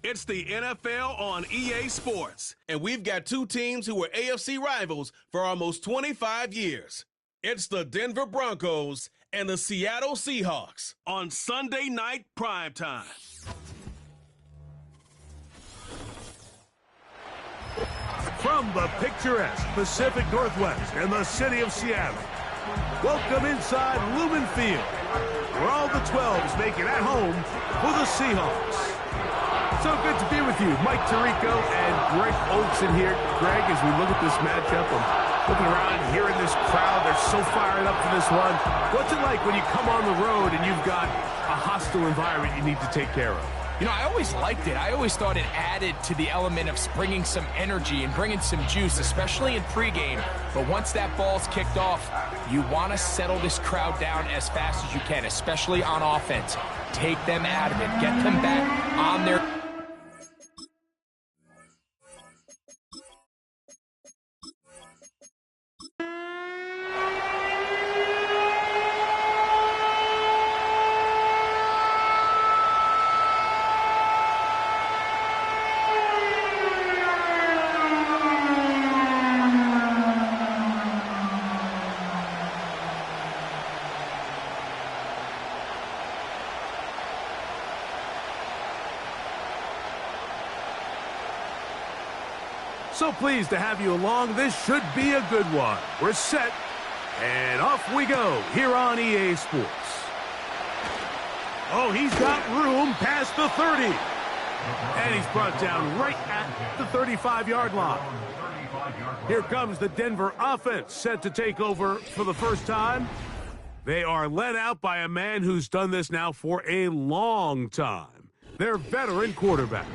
It's the NFL on EA Sports, and we've got two teams who were AFC rivals for almost 25 years. It's the Denver Broncos and the Seattle Seahawks on Sunday Night Primetime. From the picturesque Pacific Northwest and the city of Seattle, welcome inside Lumen Field, where all the 12s make it at home for the Seahawks. So good to be with you, Mike Tirico and Greg Olson here. Greg, as we look at this matchup, I'm looking around, hearing this crowd. They're so fired up for this one. What's it like when you come on the road and you've got a hostile environment you need to take care of? You know, I always liked it. I always thought it added to the element of bringing some energy and bringing some juice, especially in pregame. But once that ball's kicked off, you want to settle this crowd down as fast as you can, especially on offense. Take them out of it. Get them back on their... So pleased to have you along. This should be a good one. We're set, and off we go here on EA Sports. Oh, he's got room past the 30. And he's brought down right at the 35-yard line. Here comes the Denver offense, set to take over for the first time. They are led out by a man who's done this now for a long time. Their veteran quarterback.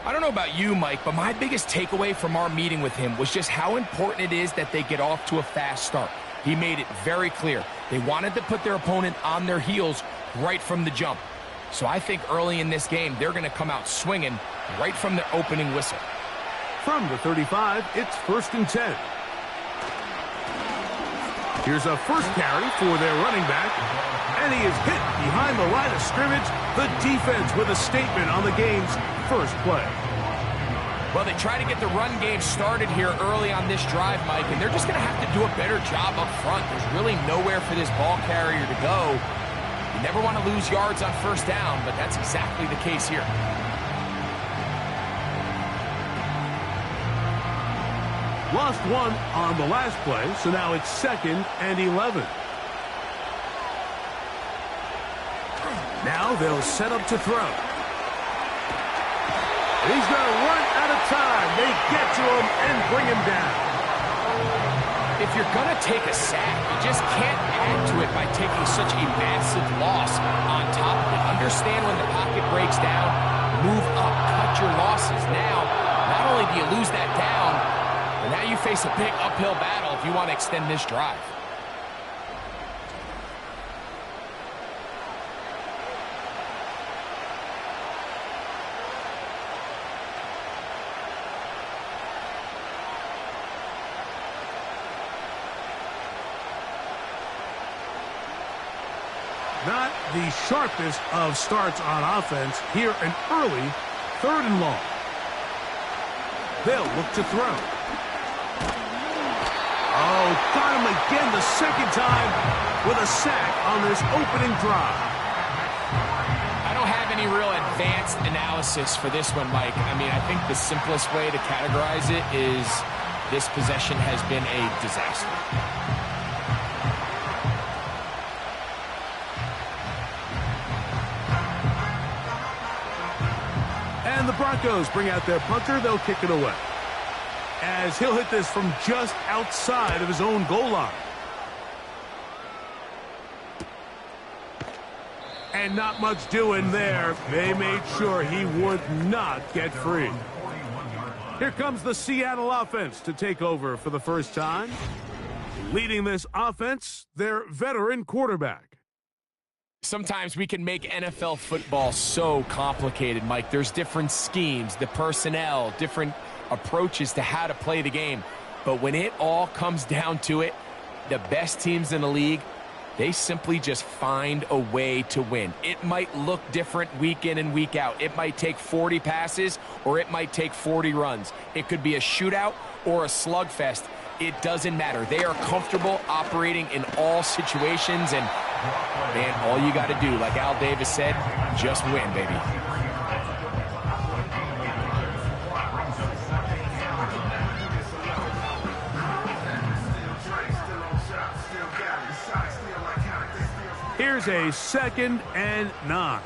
I don't know about you, Mike, but my biggest takeaway from our meeting with him was just how important it is that they get off to a fast start. He made it very clear. They wanted to put their opponent on their heels right from the jump. So I think early in this game, they're going to come out swinging right from their opening whistle. From the 35, it's 1st and 10. Here's a first carry for their running back, and he is hit behind the line of scrimmage. The defense with a statement on the game's first play. Well, they try to get the run game started here early on this drive, Mike, and they're just going to have to do a better job up front. There's really nowhere for this ball carrier to go. You never want to lose yards on first down, but that's exactly the case here. Lost one on the last play, so now it's 2nd and 11. Now they'll set up to throw. He's going to run out of time. They get to him and bring him down. If you're going to take a sack, you just can't add to it by taking such a massive loss on top of it. Understand when the pocket breaks down, move up, cut your losses. Now, not only do you lose that down, but now you face a big uphill battle if you want to extend this drive. Not the sharpest of starts on offense. Here an early 3rd and long. They'll look to throw. Oh, got him again the second time with a sack on this opening drive. I don't have any real advanced analysis for this one, Mike. I mean, I think the simplest way to categorize it is this possession has been a disaster. And the Broncos bring out their punter. They'll kick it away, as he'll hit this from just outside of his own goal line. And not much doing there. They made sure he would not get free. Here comes the Seattle offense to take over for the first time. Leading this offense, their veteran quarterback. Sometimes we can make NFL football so complicated, Mike. There's different schemes, the personnel, different approaches to how to play the game. But when it all comes down to it, the best teams in the league They simply just find a way to win. It might look different week in and week out. It might take 40 passes or it might take 40 runs. It could be a shootout or a slugfest. It doesn't matter. They are comfortable operating in all situations, and, man, all you got to do, like Al Davis said, just win, baby. Here's a 2nd and 9.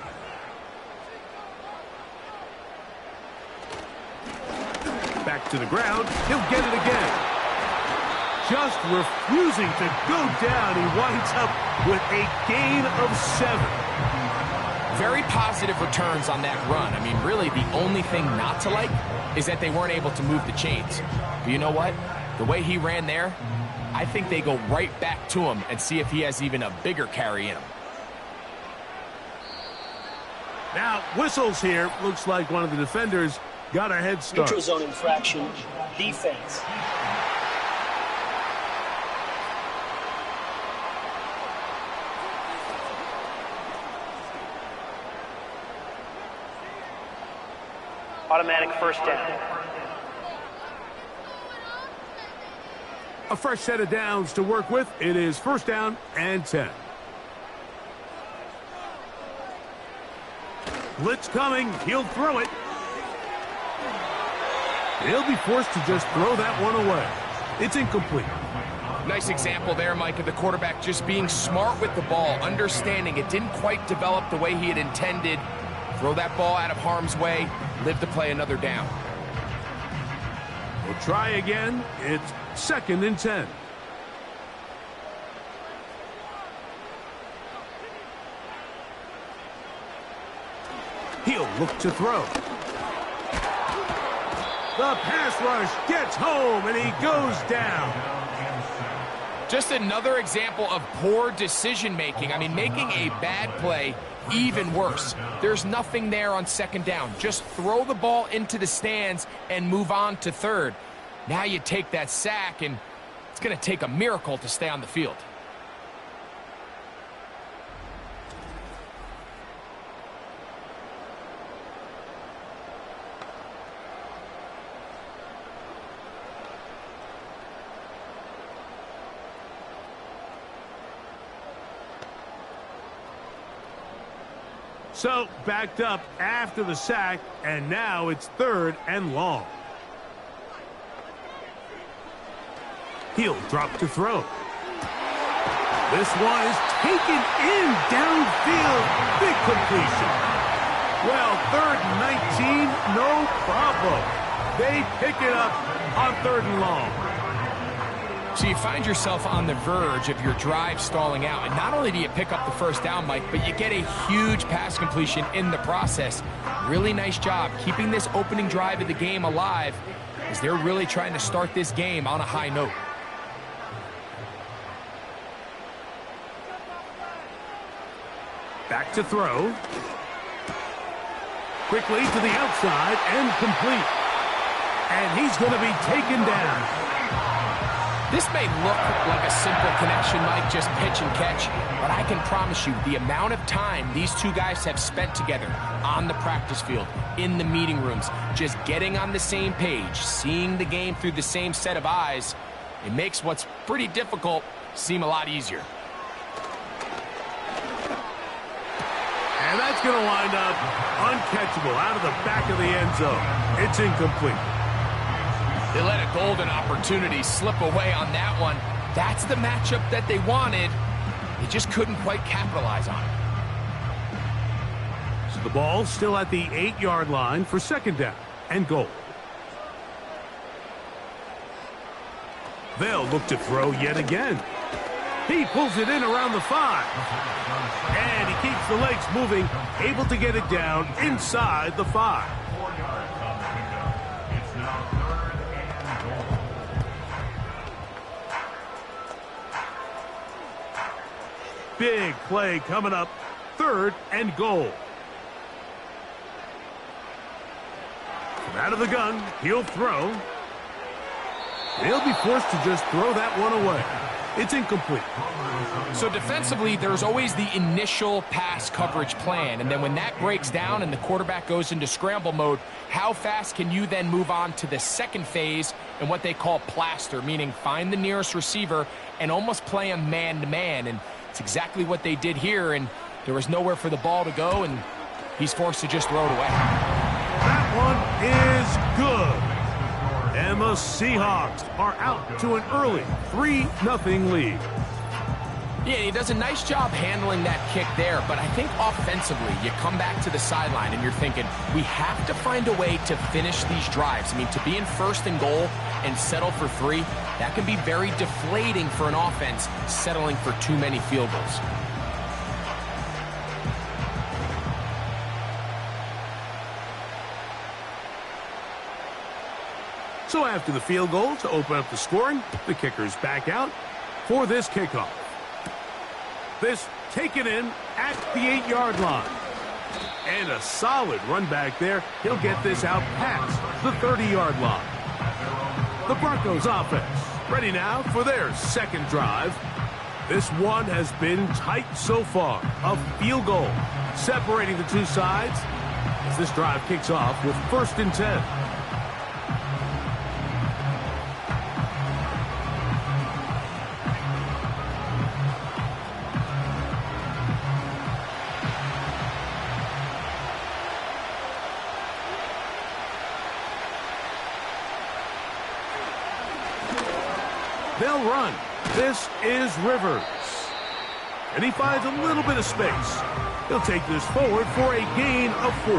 Back to the ground. He'll get it again. Just refusing to go down. He winds up with a gain of 7. Very positive returns on that run. I mean, really, the only thing not to like is that they weren't able to move the chains. But you know what? The way he ran there, I think they go right back to him and see if he has even a bigger carry in him. Now, whistles here. Looks like one of the defenders got a head start. Neutral zone infraction, defense. Automatic first down. A fresh set of downs to work with. It is 1st down and 10. Blitz coming. He'll throw it. He'll be forced to just throw that one away. It's incomplete. Nice example there, Mike, of the quarterback just being smart with the ball, understanding it didn't quite develop the way he had intended. Throw that ball out of harm's way, live to play another down. We'll try again. It's 2nd and 10. He'll look to throw. The pass rush gets home, and he goes down. Just another example of poor decision-making. I mean, making a bad play even worse. There's nothing there on 2nd down. Just throw the ball into the stands and move on to 3rd. Now you take that sack, and it's going to take a miracle to stay on the field. So, backed up after the sack, and now it's 3rd and long. He'll drop to throw. This one is taken in downfield. Big completion. Well, 3rd and 19, no problem. They pick it up on 3rd and long. So you find yourself on the verge of your drive stalling out, and not only do you pick up the 1st down, Mike, but you get a huge pass completion in the process. Really nice job keeping this opening drive of the game alive, as they're really trying to start this game on a high note. Back to throw. Quickly to the outside and complete. And he's going to be taken down. This may look like a simple connection, Mike, just pitch and catch, but I can promise you the amount of time these two guys have spent together on the practice field, in the meeting rooms, just getting on the same page, seeing the game through the same set of eyes, it makes what's pretty difficult seem a lot easier. And that's going to wind up uncatchable out of the back of the end zone. It's incomplete. They let a golden opportunity slip away on that one. That's the matchup that they wanted. They just couldn't quite capitalize on it. So the ball's still at the 8-yard line for 2nd down and goal. They'll look to throw yet again. He pulls it in around the 5. And he keeps the legs moving, able to get it down inside the 5. Big play coming up, 3rd and goal. From out of the gun, he'll throw. He'll be forced to just throw that one away. It's incomplete. So defensively, there's always the initial pass coverage plan, and then when that breaks down and the quarterback goes into scramble mode, how fast can you then move on to the second phase and what they call plaster, meaning find the nearest receiver and almost play him man-to-man, and it's exactly what they did here, and there was nowhere for the ball to go, and he's forced to just throw it away. That one is good. And the Seahawks are out to an early 3-0 lead. Yeah, he does a nice job handling that kick there, but I think offensively, you come back to the sideline and you're thinking, we have to find a way to finish these drives. I mean, to be in first and goal and settle for 3, that can be very deflating for an offense settling for too many field goals. So after the field goal to open up the scoring, the kicker's back out for this kickoff. This taken in at the 8-yard line. And a solid run back there. He'll get this out past the 30-yard line. The Broncos offense ready now for their second drive. This one has been tight so far. A field goal separating the two sides as this drive kicks off with 1st and 10. They'll run. This is Rivers. And he finds a little bit of space. He'll take this forward for a gain of 4.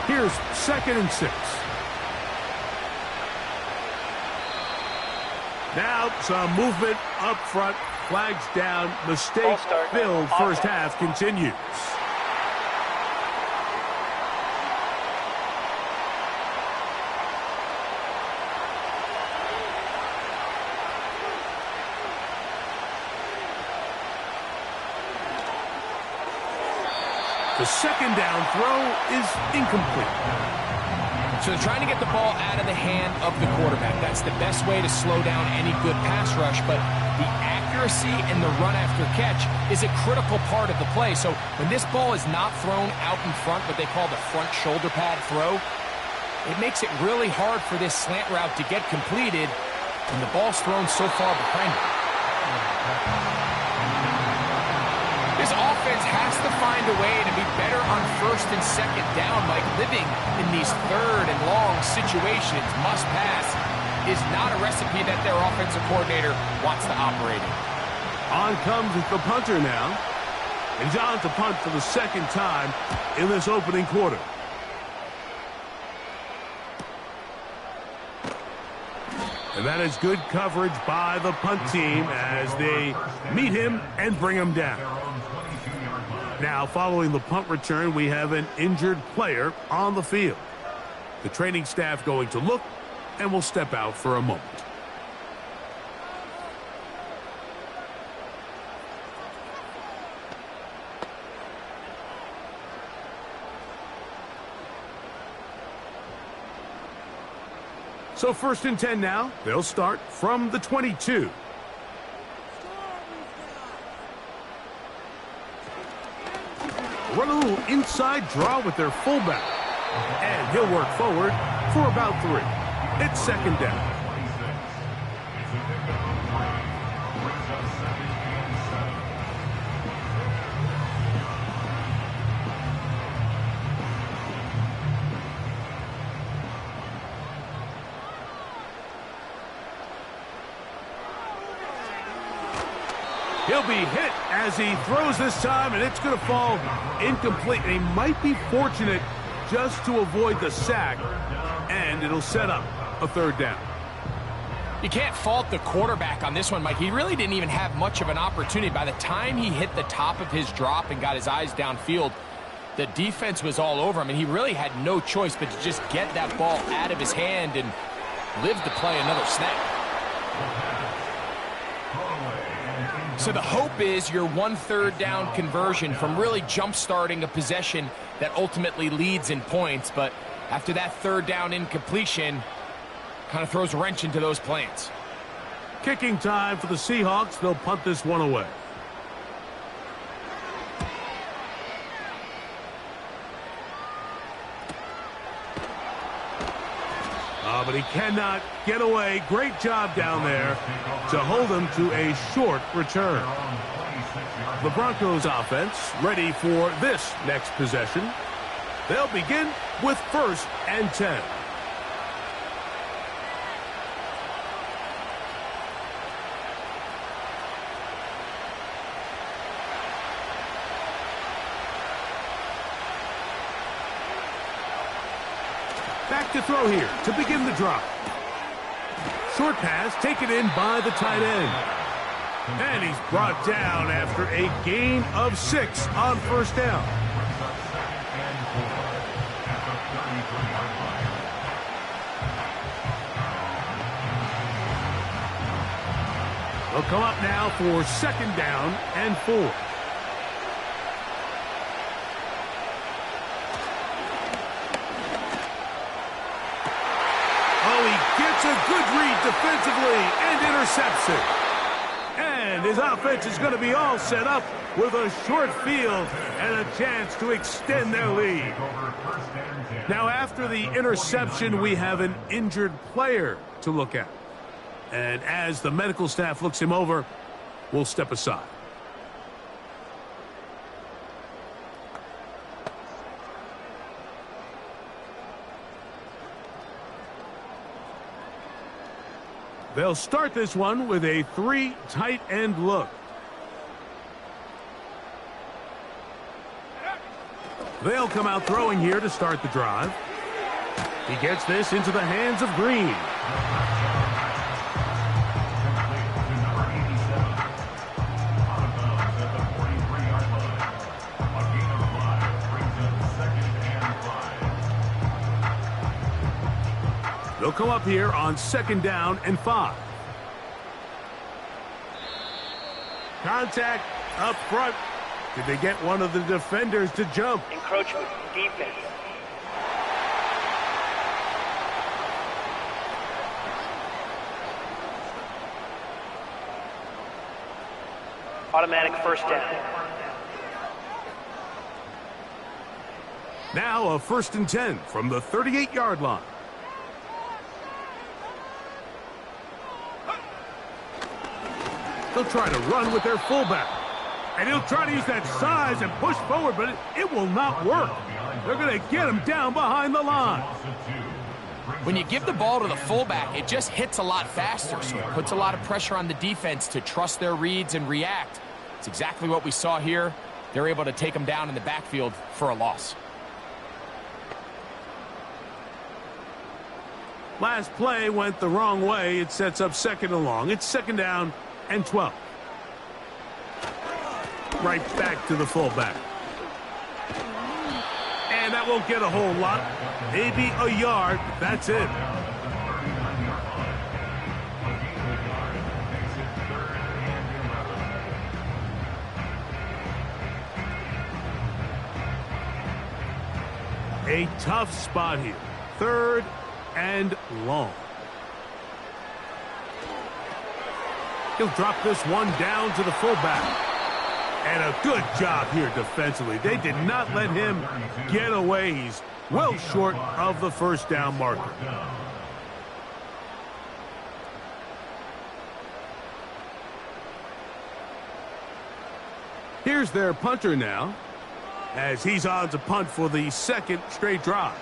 Here's 2nd and 6. Now some movement up front. Flags down. Mistake-filled first half continues. The second down throw is incomplete. So they're trying to get the ball out of the hand of the quarterback. That's the best way to slow down any good pass rush, but the accuracy and the run after catch is a critical part of the play. So when this ball is not thrown out in front, what they call the front shoulder pad throw, it makes it really hard for this slant route to get completed when the ball's thrown so far behind it. This offense has to find a way to be better on 1st and 2nd down, Mike. Living in these 3rd and long situations, must pass, is not a recipe that their offensive coordinator wants to operate in. On comes the punter now. And he's on to punt for the 2nd time in this opening quarter. And that is good coverage by the punt team as they meet him and bring him down. Now, following the punt return, we have an injured player on the field. The training staff going to look and will step out for a moment. So 1st and 10 now. They'll start from the 22. Run a little inside draw with their fullback. And he'll work forward for about 3. It's 2nd down. He'll be hit as he throws this time, and it's going to fall incomplete. And he might be fortunate just to avoid the sack, and it'll set up a 3rd down. You can't fault the quarterback on this one, Mike. He really didn't even have much of an opportunity. By the time he hit the top of his drop and got his eyes downfield, the defense was all over him, and he really had no choice but to just get that ball out of his hand and live to play another snap. So the hope is your 1/3 down conversion from really jump-starting a possession that ultimately leads in points. But after that 3rd down incompletion, kind of throws a wrench into those plans. Kicking time for the Seahawks. They'll punt this one away. But he cannot get away. Great job down there to hold him to a short return. The Broncos offense ready for this next possession. They'll begin with 1st and 10. Back to throw here to begin the drive. Short pass taken in by the tight end. And he's brought down after a gain of 6 on 1st down. They'll come up now for 2nd down and 4. Gets a good read defensively and intercepts it. And his offense is going to be all set up with a short field and a chance to extend their lead. Now, after the interception, we have an injured player to look at. And as the medical staff looks him over, we'll step aside. They'll start this one with a 3 tight end look. They'll come out throwing here to start the drive. He gets this into the hands of Green. They'll come up here on 2nd down and 5. Contact up front. Did they get one of the defenders to jump? Encroachment defense. Automatic 1st down. Now a 1st and 10 from the 38-yard line. They'll try to run with their fullback. And he'll try to use that size and push forward, but it will not work. They're going to get him down behind the line. When you give the ball to the fullback, it just hits a lot faster, so it puts a lot of pressure on the defense to trust their reads and react. It's exactly what we saw here. They're able to take him down in the backfield for a loss. Last play went the wrong way. It sets up 2nd and long. It's 2nd down and 12. Right back to the fullback. And that won't get a whole lot. Maybe a yard. That's it. A tough spot here. 3rd and long. He'll drop this one down to the fullback. And a good job here defensively. They did not let him get away. He's well short of the 1st down marker. Here's their punter now, as he's on to punt for the 2nd straight drive.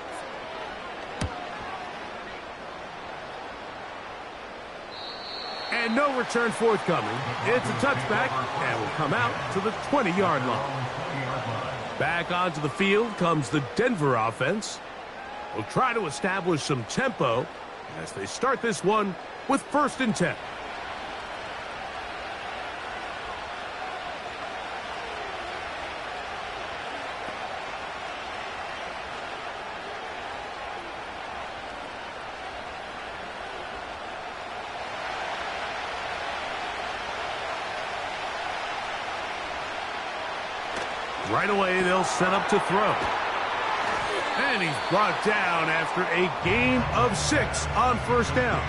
And no return forthcoming. It's a touchback and will come out to the 20-yard line. Back onto the field comes the Denver offense. Will try to establish some tempo as they start this one with 1st and 10. Right away, they'll set up to throw. And he's brought down after a gain of 6 on first down.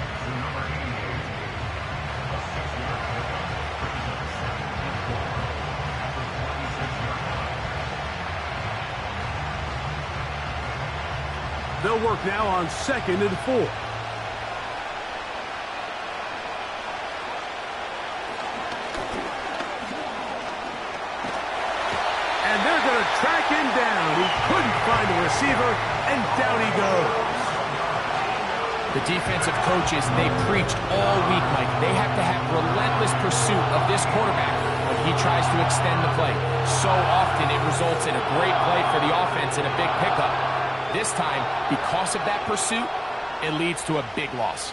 They'll work now on 2nd and 4. And they're going to track him down. He couldn't find a receiver, and down he goes. The defensive coaches, they preached all week, Mike. They have to have relentless pursuit of this quarterback when he tries to extend the play. So often it results in a great play for the offense and a big pickup. This time, because of that pursuit, it leads to a big loss.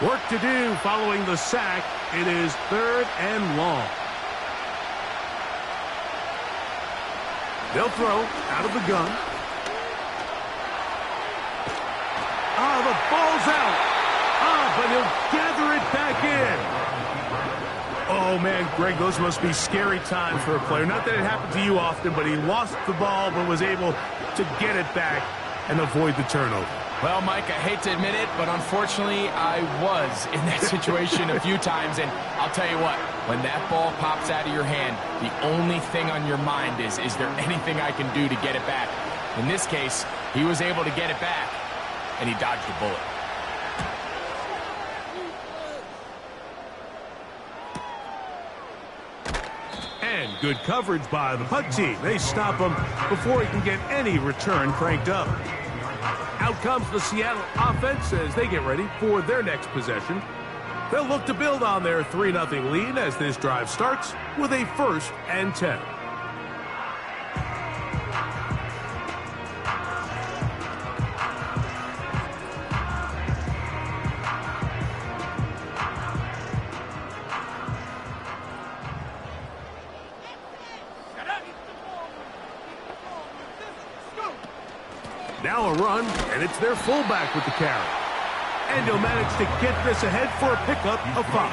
Work to do following the sack. It is 3rd and long. They'll throw out of the gun. The ball's out. But he'll gather it back in. Oh, man, Greg, those must be scary times for a player. Not that it happened to you often, but he lost the ball but was able to get it back and avoid the turnover. Well, Mike, I hate to admit it, but unfortunately, I was in that situation a few times, and I'll tell you what, when that ball pops out of your hand, the only thing on your mind is there anything I can do to get it back? In this case, he was able to get it back, and he dodged a bullet. And good coverage by the punt team. They stop him before he can get any return cranked up. Out comes the Seattle offense as they get ready for their next possession. They'll look to build on their 3-0 lead as this drive starts with a 1st and 10. Now a run, and it's their fullback with the carry. And he'll manage to get this ahead for a pickup of 5.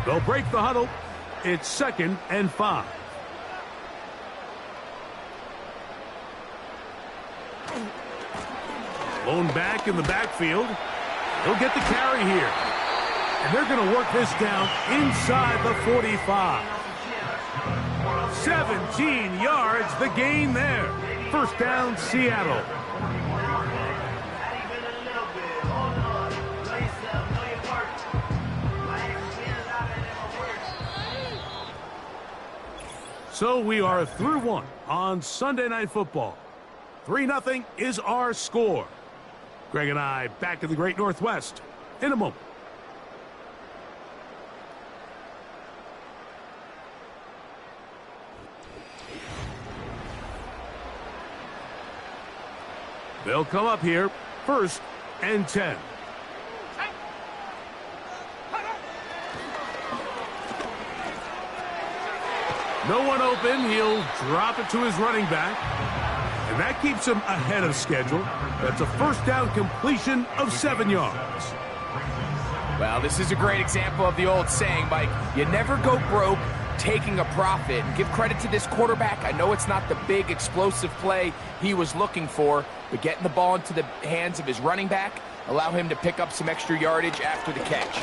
They'll break the huddle. It's 2nd and 5. Lone back in the backfield. He'll get the carry here. And they're going to work this down inside the 45. 17 yards, the gain there. 1st down, Seattle. So we are through 1 on Sunday Night Football. 3-0 is our score. Greg and I back in the Great Northwest in a moment. They'll come up here, 1st and 10. No one open. He'll drop it to his running back. And that keeps him ahead of schedule. That's a 1st down completion of 7 yards. Well, this is a great example of the old saying, Mike, you never go broke taking a profit. Give credit to this quarterback. I know it's not the big explosive play he was looking for, but getting the ball into the hands of his running back, allow him to pick up some extra yardage after the catch.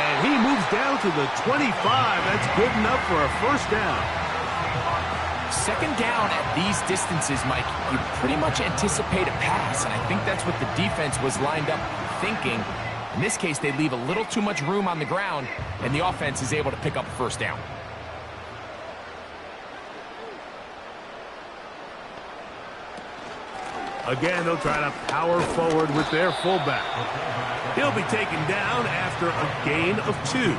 And he moves down to the 25. That's good enough for a 1st down. 2nd down at these distances, Mike, you pretty much anticipate a pass, and I think that's what the defense was lined up thinking. In this case, they leave a little too much room on the ground, and the offense is able to pick up a 1st down. Again, they'll try to power forward with their fullback. He'll be taken down after a gain of 2.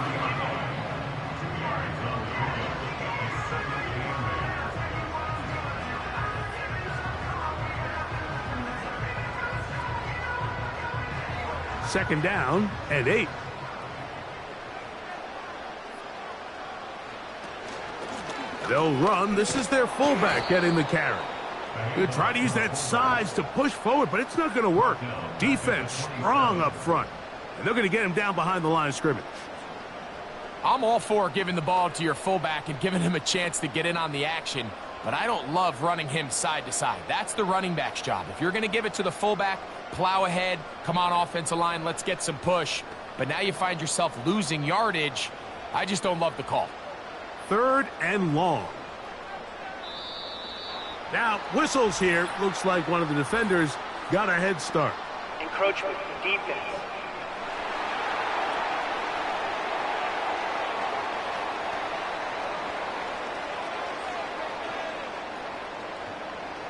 Second down and 8. They'll run. This is their fullback getting the carry. They'll try to use that size to push forward, but it's not going to work. Defense strong up front. And they're going to get him down behind the line of scrimmage. I'm all for giving the ball to your fullback and giving him a chance to get in on the action, but I don't love running him side to side. That's the running back's job. If you're going to give it to the fullback, plow ahead, come on offensive line, let's get some push. But now you find yourself losing yardage. I just don't love the call. Third and long. Now, whistles here. Looks like one of the defenders got a head start. Encroachment defense.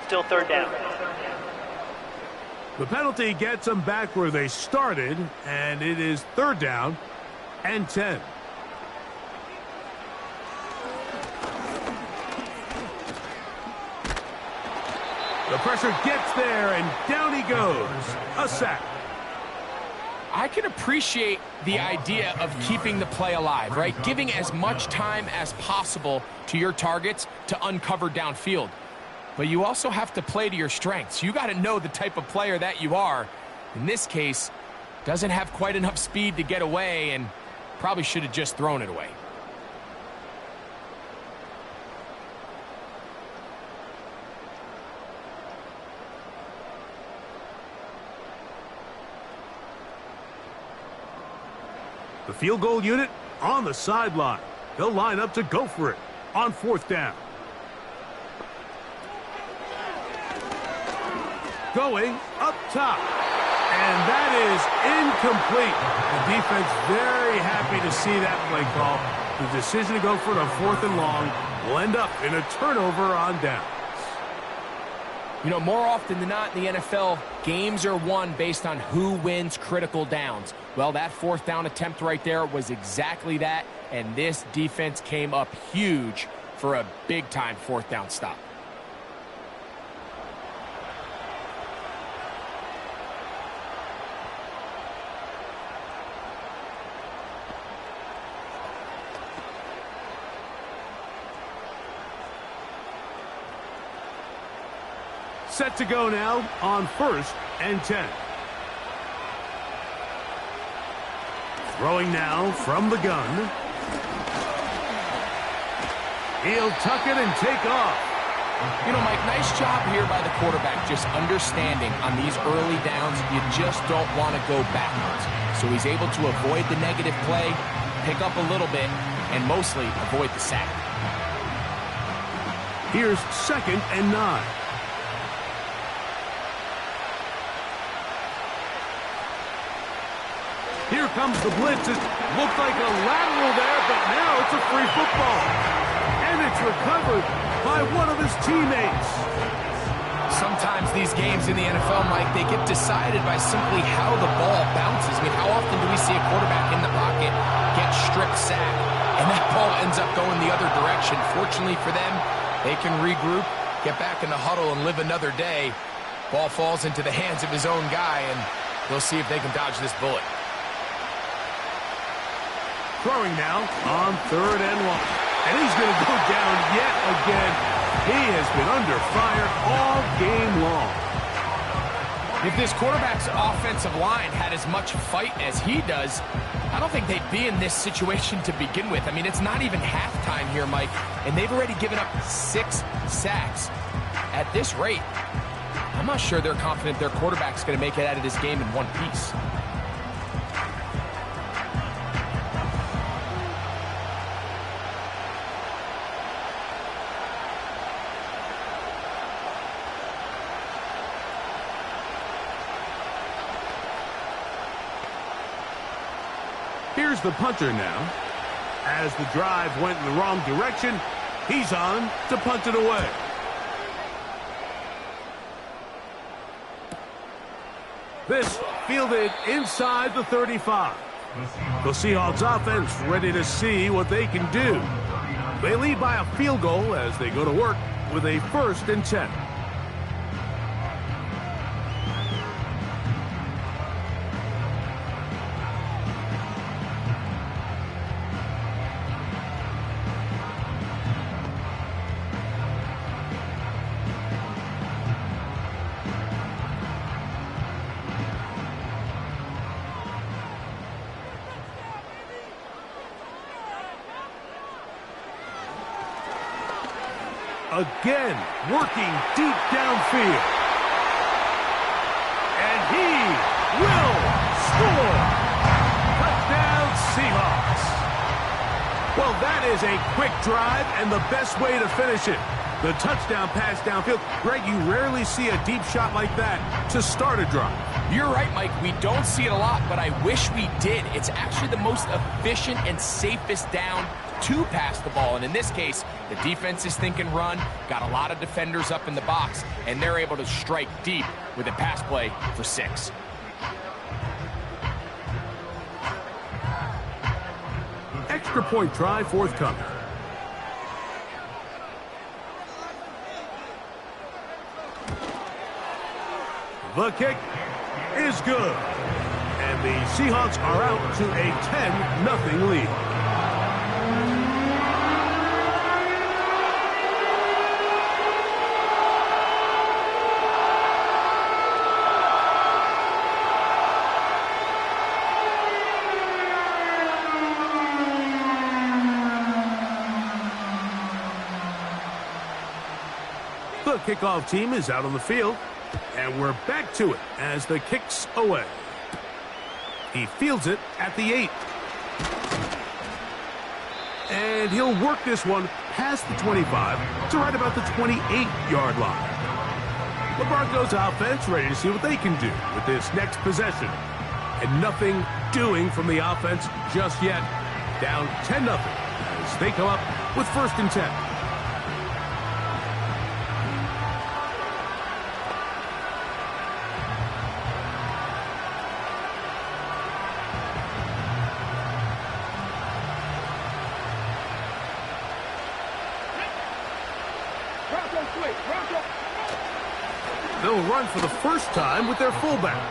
Still third down. The penalty gets them back where they started, and it is third down and 10. The pressure gets there, and down he goes. A sack. I can appreciate the idea of keeping the play alive, right? Giving as much time as possible to your targets to uncover downfield. But you also have to play to your strengths. You got to know the type of player that you are. In this case, doesn't have quite enough speed to get away and probably should have just thrown it away. The field goal unit on the sideline. They'll line up to go for it on fourth down. Going up top. And that is incomplete. The defense very happy to see that play call. The decision to go for it on fourth and long will end up in a turnover on downs. You know, more often than not in the NFL, games are won based on who wins critical downs. Well, that fourth down attempt right there was exactly that, and this defense came up huge for a big-time fourth down stop. Set to go now on first and 10. Throwing now from the gun. He'll tuck it and take off. You know, Mike, nice job here by the quarterback, just understanding on these early downs, you just don't want to go backwards. So he's able to avoid the negative play, pick up a little bit, and mostly avoid the sack. Here's second and 9. Here comes the blitz. It looked like a lateral there, but now it's a free football. And it's recovered by one of his teammates. Sometimes these games in the NFL, Mike, they get decided by simply how the ball bounces. I mean, how often do we see a quarterback in the pocket get strip sacked, and that ball ends up going the other direction? Fortunately for them, they can regroup, get back in the huddle, and live another day. Ball falls into the hands of his own guy, and they'll see if they can dodge this bullet. Throwing now on third and long. And he's going to go down yet again. He has been under fire all game long. If this quarterback's offensive line had as much fight as he does, I don't think they'd be in this situation to begin with. I mean, it's not even halftime here, Mike, and they've already given up 6 sacks. At this rate, I'm not sure they're confident their quarterback's going to make it out of this game in one piece. Here's the punter now. As the drive went in the wrong direction, he's on to punt it away. This fielded inside the 35. The Seahawks offense ready to see what they can do. They lead by a field goal as they go to work with a first and 10. again, working deep downfield. And he will score. Touchdown, Seahawks. Well, that is a quick drive and the best way to finish it. The touchdown pass downfield. Greg, you rarely see a deep shot like that to start a drive. You're right, Mike. We don't see it a lot, but I wish we did. It's actually the most efficient and safest down to pass the ball. And in this case, the defense is thinking run, got a lot of defenders up in the box, and they're able to strike deep with a pass play for 6. Extra point try forthcoming. The kick is good. And the Seahawks are out to a 10-0 lead. The kickoff team is out on the field. And we're back to it as the kick's away. He fields it at the 8. And he'll work this one past the 25 to right about the 28-yard line. The Broncos offense ready to see what they can do with this next possession. And nothing doing from the offense just yet. Down 10-0 as they come up with 1st and 10. They'll run for the first time with their fullback.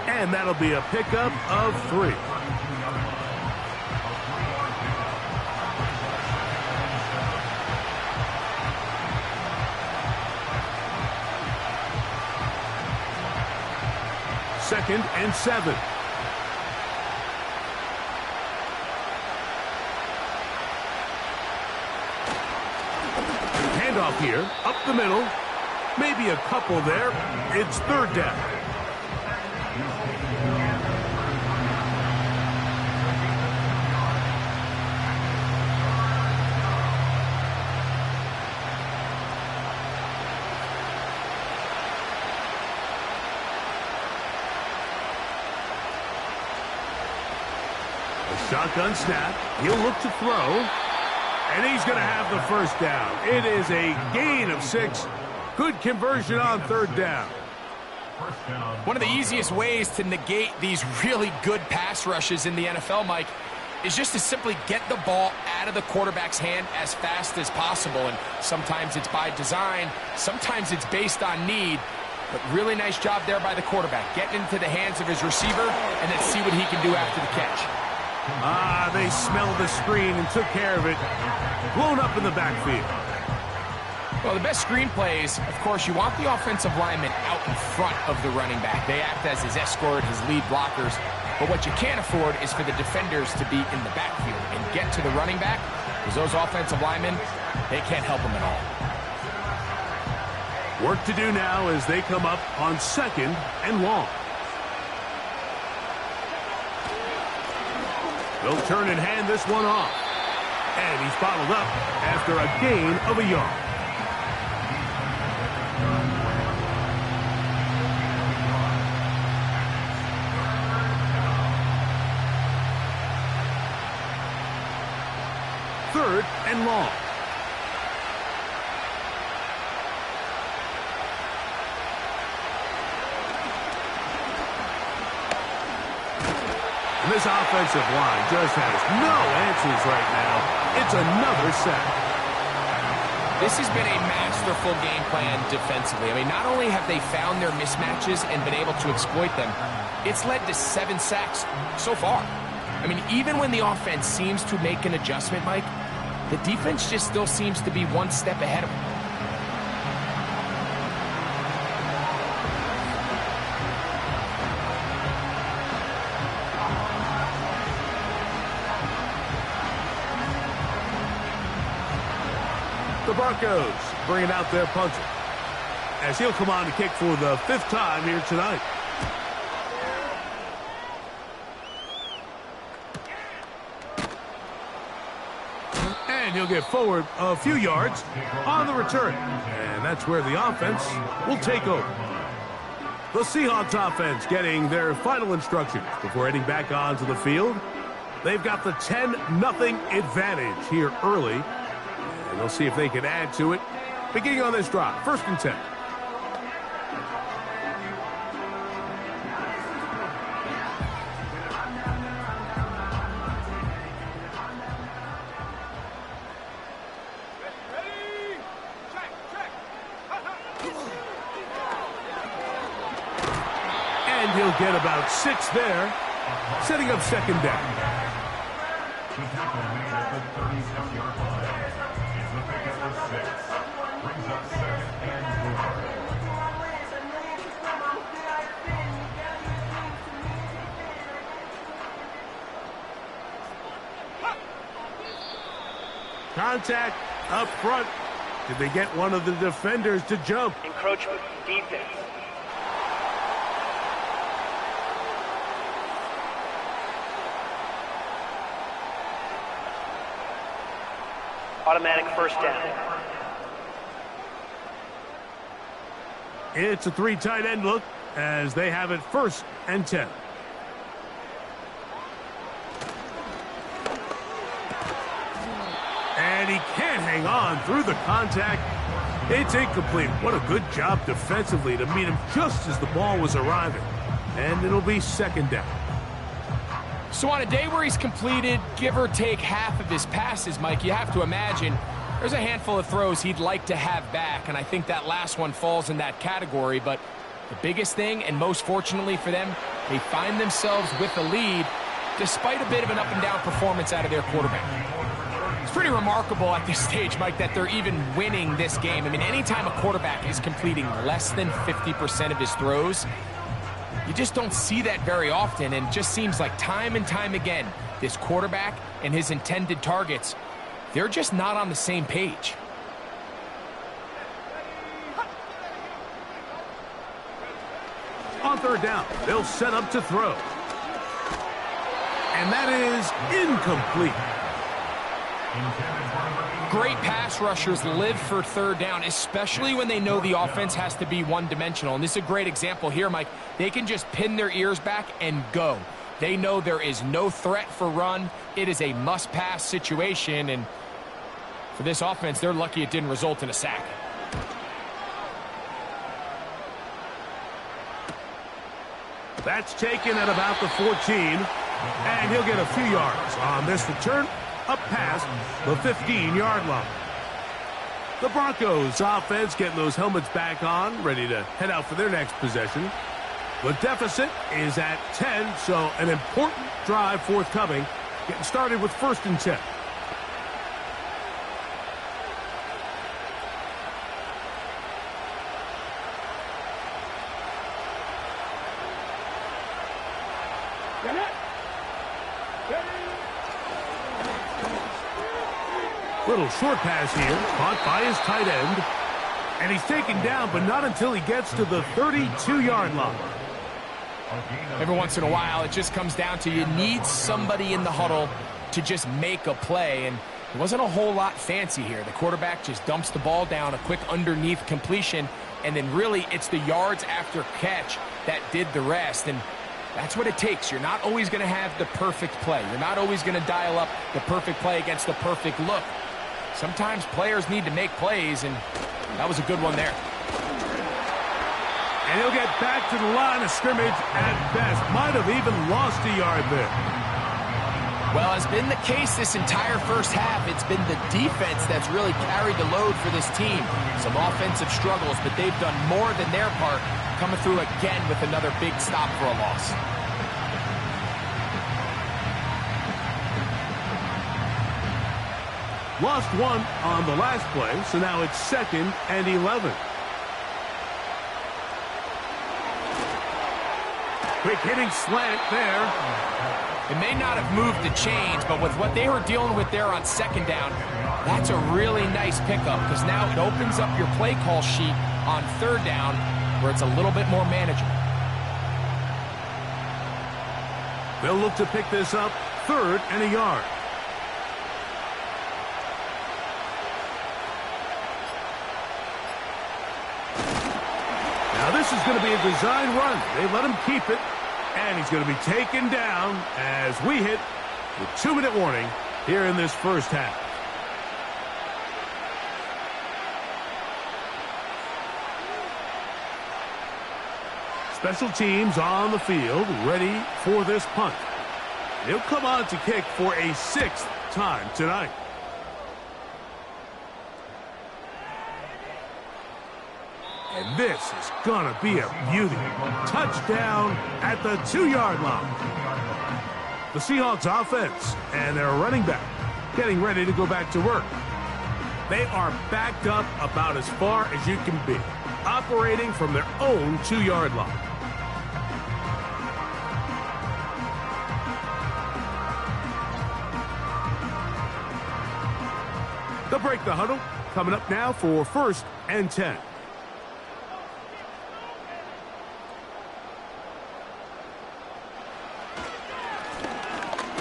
And that'll be a pickup of 3. Second and 7. Handoff here, up the middle. Maybe a couple there. It's 3rd down. A shotgun snap. He'll look to throw. And he's going to have the 1st down. It is a gain of 6. Good conversion on 3rd down. One of the easiest ways to negate these really good pass rushes in the NFL, Mike, is just to simply get the ball out of the quarterback's hand as fast as possible. And sometimes it's by design, sometimes it's based on need. But really nice job there by the quarterback, getting into the hands of his receiver, and then see what he can do after the catch. They smelled the screen and took care of it. Blown up in the backfield. Well, the best screen plays, of course, you want the offensive lineman out in front of the running back. They act as his escort, his lead blockers. But what you can't afford is for the defenders to be in the backfield and get to the running back, because those offensive linemen, they can't help him at all. Work to do now as they come up on 2nd and long. They'll turn and hand this one off. And he's bottled up after a gain of a yard. Third and long. And this offensive line just has no answers right now. It's another sack. This has been a masterful game plan defensively. I mean, not only have they found their mismatches and been able to exploit them, it's led to 7 sacks so far. I mean, even when the offense seems to make an adjustment, Mike, the defense just still seems to be one step ahead of them. The Broncos bringing out their punter, as he'll come on to kick for the 5th time here tonight. And he'll get forward a few yards on the return. And that's where the offense will take over. The Seahawks offense getting their final instructions before heading back onto the field. They've got the 10-0 advantage here early. And they'll see if they can add to it. Beginning on this drive, 1st and 10. And he'll get about 6 there, setting up 2nd down. Contact up front. Did they get one of the defenders to jump? Encroachment defense. Automatic 1st down. It's a 3 tight end look as they have it 1st and 10. And he can't hang on through the contact. It's incomplete. What a good job defensively to meet him just as the ball was arriving. And it'll be 2nd down. So on a day where he's completed, give or take half of his passes, Mike, you have to imagine there's a handful of throws he'd like to have back, and I think that last one falls in that category. But the biggest thing, and most fortunately for them, they find themselves with the lead despite a bit of an up-and-down performance out of their quarterback. It's pretty remarkable at this stage, Mike, that they're even winning this game. I mean, anytime a quarterback is completing less than 50% of his throws, you just don't see that very often, and it just seems like time and time again, this quarterback and his intended targets, they're just not on the same page. On 3rd down, they'll set up to throw. And that is incomplete. Great pass rushers live for 3rd down, especially when they know the offense has to be one-dimensional. And this is a great example here, Mike. They can just pin their ears back and go. They know there is no threat for run. It is a must-pass situation, and for this offense, they're lucky it didn't result in a sack. That's taken at about the 14, and he'll get a few yards on this return up past the 15-yard line. The Broncos offense getting those helmets back on, ready to head out for their next possession. The deficit is at 10, so an important drive forthcoming, getting started with 1st and 10. Little short pass here, caught by his tight end. And he's taken down, but not until he gets to the 32-yard line. Every once in a while, it just comes down to you need somebody in the huddle to just make a play. And it wasn't a whole lot fancy here. The quarterback just dumps the ball down, a quick underneath completion, and then really it's the yards after catch that did the rest. And that's what it takes. You're not always going to have the perfect play. You're not always going to dial up the perfect play against the perfect look. Sometimes players need to make plays, and that was a good one there. And he'll get back to the line of scrimmage at best. Might have even lost a yard there. Well, has been the case this entire first half. It's been the defense that's really carried the load for this team. Some offensive struggles, but they've done more than their part, coming through again with another big stop for a loss. Lost one on the last play, so now it's 2nd and 11. Quick hitting slant there. It may not have moved the chains, but with what they were dealing with there on 2nd down, That's a really nice pickup because now it opens up your play call sheet on third down where it's a little bit more manageable. They'll look to pick this up, 3rd and a yard. Now this is going to be a design run. They let him keep it, and he's going to be taken down as we hit the 2-minute warning here in this first half. Special teams on the field, ready for this punt. He'll come on to kick for a 6th time tonight. And this is going to be a beauty. Touchdown at the 2-yard line. The Seahawks offense and their running back getting ready to go back to work. They are backed up about as far as you can be, operating from their own 2-yard line. They'll break the huddle. Coming up now for 1st and 10.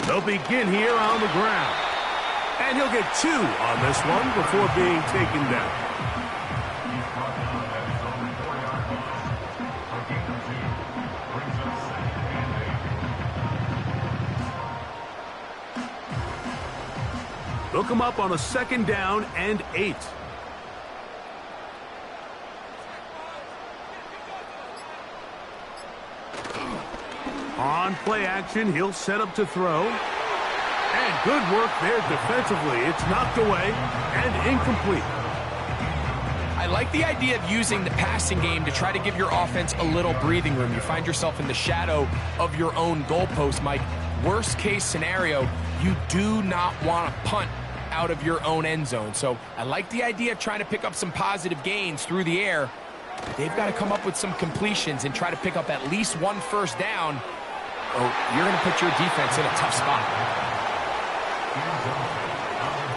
They'll begin here on the ground. And he'll get 2 on this one before being taken down. They'll come up on a 2nd down and 8. On play action, he'll set up to throw. And good work there defensively. It's knocked away and incomplete. I like the idea of using the passing game to try to give your offense a little breathing room. You find yourself in the shadow of your own goalpost, Mike. Worst case scenario, you do not want to punt out of your own end zone. So I like the idea of trying to pick up some positive gains through the air. They've got to come up with some completions and try to pick up at least 1 first down. Oh, you're going to put your defense in a tough spot.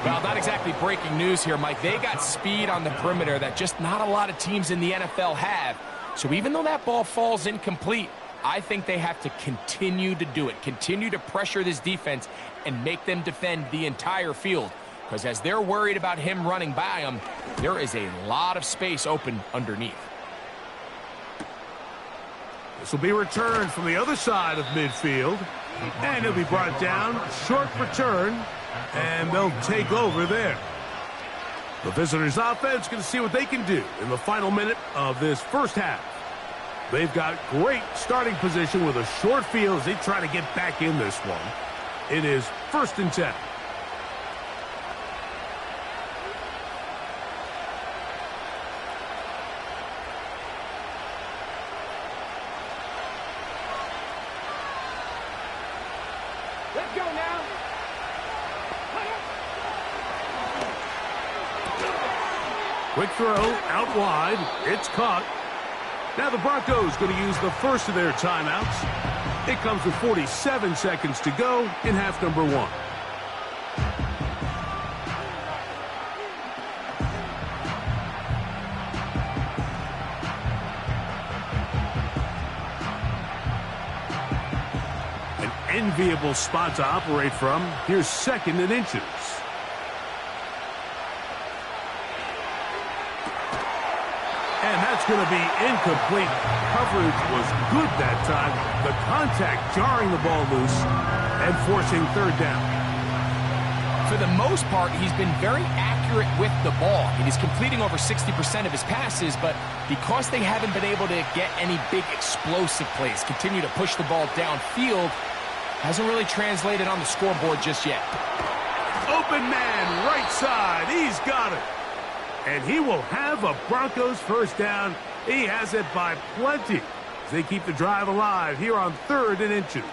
Well, not exactly breaking news here, Mike. They got speed on the perimeter that just not a lot of teams in the NFL have. So even though that ball falls incomplete, I think they have to continue to do it, continue to pressure this defense and make them defend the entire field. Because as they're worried about him running by them, there is a lot of space open underneath. This will be returned from the other side of midfield. And he'll be brought down. Short return. And they'll take over there. The visitors' offense going to see what they can do in the final minute of this first half. They've got great starting position with a short field as they try to get back in this one. It is 1st and 10. Let's go now. Quick throw out wide. It's caught. Now the Broncos going to use the first of their timeouts. It comes with 47 seconds to go in half number 1. An enviable spot to operate from. Here's 2nd and inches. And that's going to be incomplete. Coverage was good that time. The contact jarring the ball loose and forcing 3rd down. For the most part, he's been very accurate with the ball. He's completing over 60% of his passes, but because they haven't been able to get any big explosive plays, continue to push the ball downfield, hasn't really translated on the scoreboard just yet. Open man, right side. He's got it. And he will have a Broncos first down. He has it by plenty as they keep the drive alive here on 3rd and inches.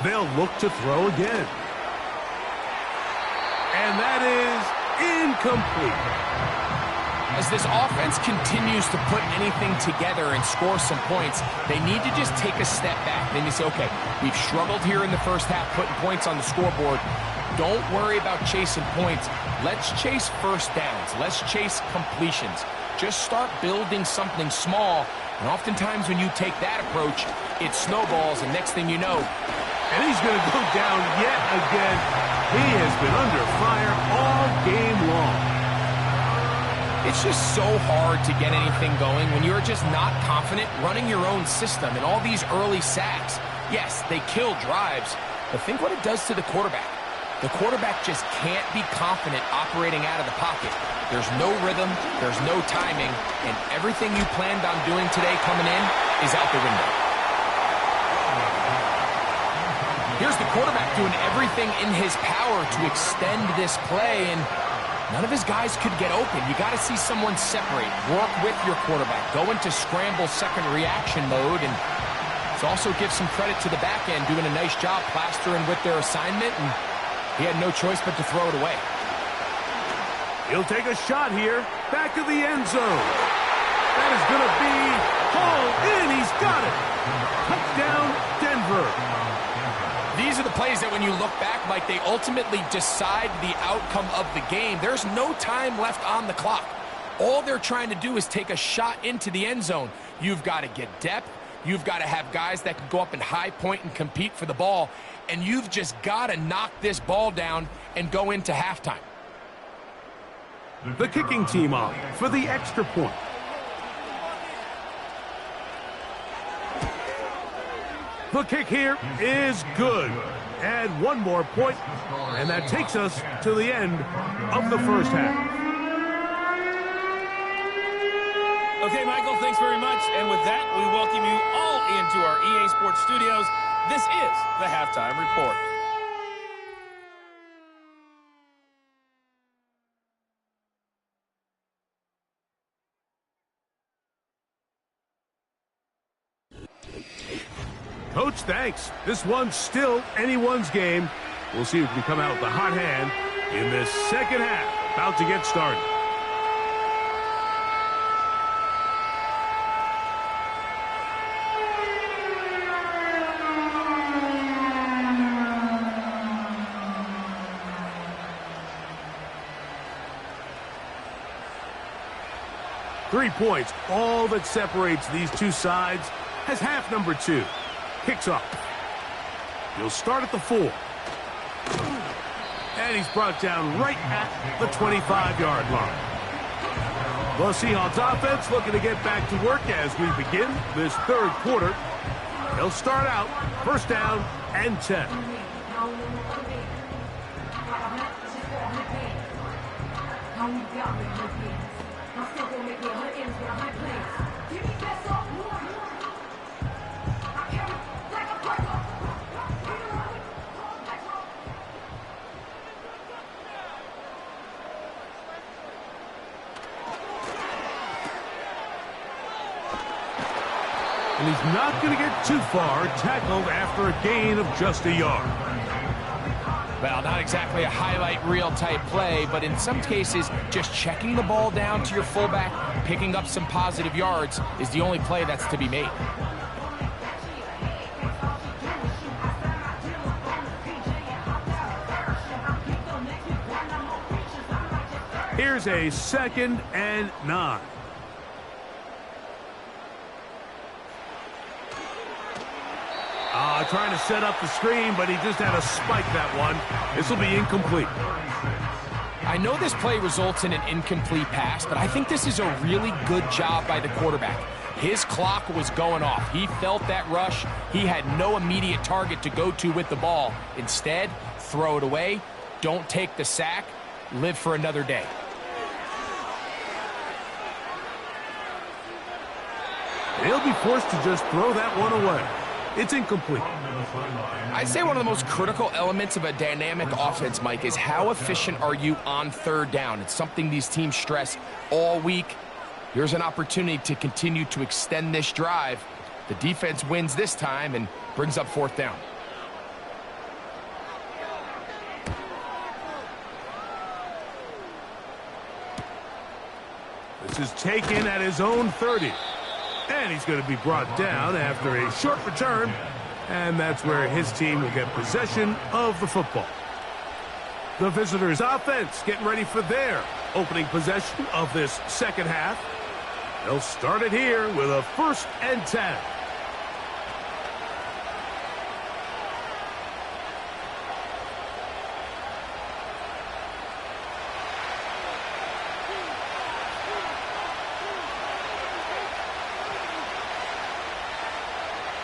They'll look to throw again. that is incomplete. As this offense continues to put anything together and score some points, they need to just take a step back. Then you say, okay, we've struggled here in the first half putting points on the scoreboard. Don't worry about chasing points. Let's chase first downs. Let's chase completions. Just start building something small. And oftentimes when you take that approach, it snowballs, and next thing you know. And he's going to go down yet again. He has been under fire all game long. It's just so hard to get anything going when you're just not confident running your own system. And all these early sacks, yes, they kill drives, but think what it does to the quarterback. The quarterback just can't be confident operating out of the pocket. There's no rhythm, there's no timing, and everything you planned on doing today coming in is out the window. Here's the quarterback doing everything in his power to extend this play, and none of his guys could get open. You got to see someone separate, work with your quarterback, go into scramble second reaction mode, and also give some credit to the back end doing a nice job plastering with their assignment, and he had no choice but to throw it away. He'll take a shot here, back of the end zone. That is going to be hauled in. He's got it. Touchdown, Denver. These are the plays that when you look back, Mike, they ultimately decide the outcome of the game. There's no time left on the clock. All they're trying to do is take a shot into the end zone. You've got to get depth. You've got to have guys that can go up and high point and compete for the ball. And you've just got to knock this ball down and go into halftime. The kicking team on for the extra point. The kick here is good. Add one more point, and that takes us to the end of the first half. Okay, Michael, thanks very much. And with that, we welcome you all into our EA Sports Studios. This is the Halftime Report. Coach, thanks. This one's still anyone's game. We'll see who can come out with the hot hand in this second half. About to get started. Three points, all that separates these two sides, has half number two. Kicks off. He'll start at the 4. And he's brought down right at the 25-yard line. The Seahawks offense looking to get back to work as we begin this third quarter. They'll start out first down and 10. And he's not going to get too far, tackled after a gain of just a yard. Well, not exactly a highlight reel type play, but in some cases, just checking the ball down to your fullback, picking up some positive yards is the only play that's to be made. Here's a 2nd and 9. Trying to set up the screen, but he just had to spike that one. This will be incomplete. I know this play results in an incomplete pass, but I think this is a really good job by the quarterback. His clock was going off. He felt that rush. He had no immediate target to go to with the ball. Instead, throw it away. Don't take the sack. Live for another day. They'll be forced to just throw that one away. It's incomplete. I'd say one of the most critical elements of a dynamic offense, Mike, is how efficient are you on third down. It's something these teams stress all week. Here's an opportunity to continue to extend this drive. The defense wins this time and brings up fourth down. This is taken at his own 30. And he's going to be brought down after a short return. And that's where his team will get possession of the football. The visitors' offense getting ready for their opening possession of this second half. They'll start it here with a 1st and 10.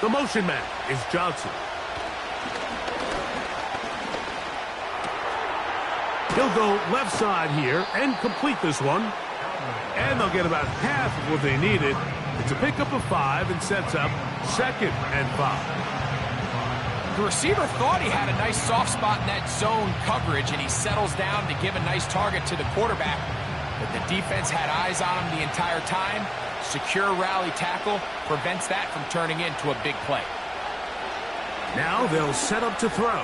The motion man is Johnson. He'll go left side here and complete this one. And they'll get about half of what they needed. It's a pickup of 5 and sets up 2nd and 5. The receiver thought he had a nice soft spot in that zone coverage, and he settles down to give a nice target to the quarterback. But the defense had eyes on him the entire time. Secure rally tackle prevents that from turning into a big play. Now they'll set up to throw.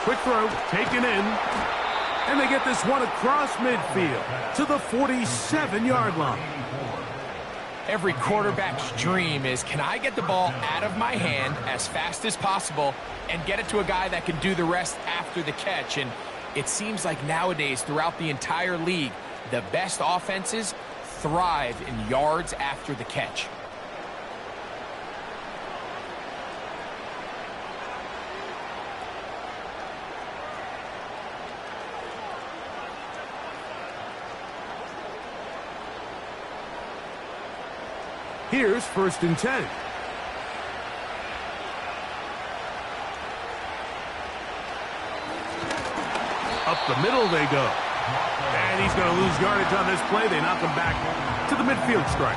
Quick throw, taken in. And they get this one across midfield to the 47-yard line. Every quarterback's dream is, can I get the ball out of my hand as fast as possible and get it to a guy that can do the rest after the catch? And it seems like nowadays throughout the entire league, the best offenses thrive in yards after the catch. Here's 1st and 10. Up the middle they go. And he's going to lose yardage on this play. They knock him back to the midfield stripe.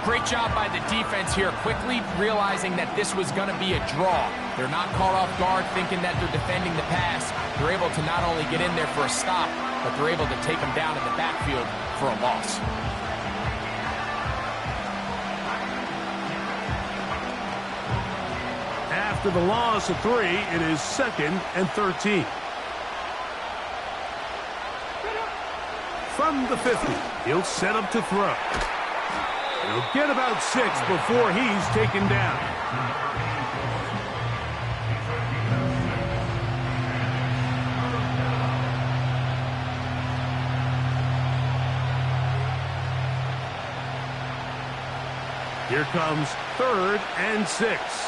Great job by the defense here, quickly realizing that this was going to be a draw. They're not caught off guard thinking that they're defending the pass. They're able to not only get in there for a stop, but they're able to take him down in the backfield for a loss. After the loss of 3, it is 2nd and 13. From the 50, he'll set up to throw. He'll get about 6 before he's taken down. Here comes 3rd and 6.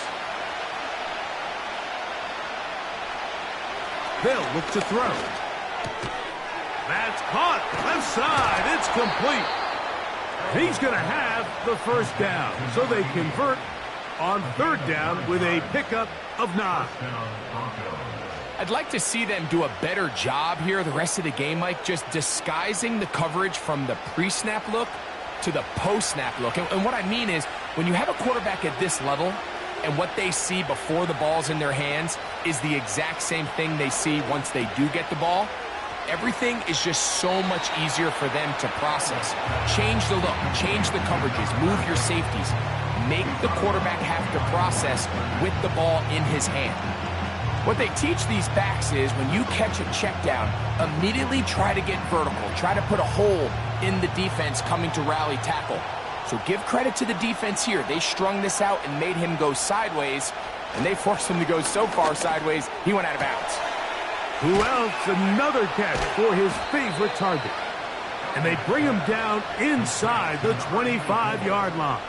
They'll look to throw. That's caught. Left side. It's complete. He's going to have the 1st down. So they convert on 3rd down with a pickup of 9. I'd like to see them do a better job here the rest of the game, Mike, just disguising the coverage from the pre-snap look to the post-snap look. And what I mean is, when you have a quarterback at this level, and what they see before the ball's in their hands is the exact same thing they see once they do get the ball, everything is just so much easier for them to process. Change the look, change the coverages, move your safeties. Make the quarterback have to process with the ball in his hand. What they teach these backs is when you catch a check down, immediately try to get vertical, try to put a hole in the defense coming to rally tackle. So give credit to the defense here. They strung this out and made him go sideways, and they forced him to go so far sideways, he went out of bounds. Who else? Another catch for his favorite target. And they bring him down inside the 25-yard line.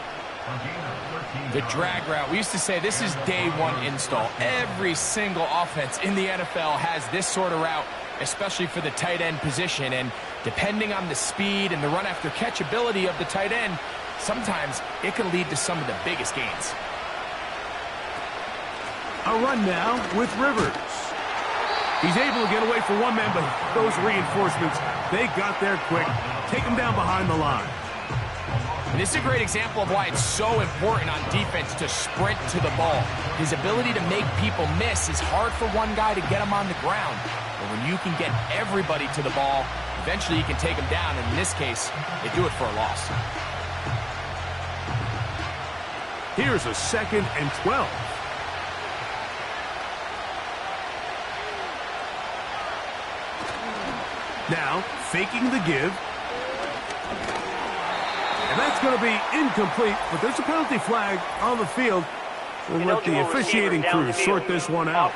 The drag route. We used to say this is day one install. Every single offense in the NFL has this sort of route, especially for the tight end position. And depending on the speed and the run after catch ability of the tight end, sometimes it can lead to some of the biggest gains. A run now with Rivers. He's able to get away for one man, but those reinforcements, they got there quick. Take him down behind the line. And this is a great example of why it's so important on defense to sprint to the ball. His ability to make people miss is hard for one guy to get him on the ground. But when you can get everybody to the ball, eventually you can take him down. And in this case, they do it for a loss. Here's a 2nd and 12. Now, faking the give. going to be incomplete, but there's a penalty flag on the field. We'll let the officiating crew sort this one out.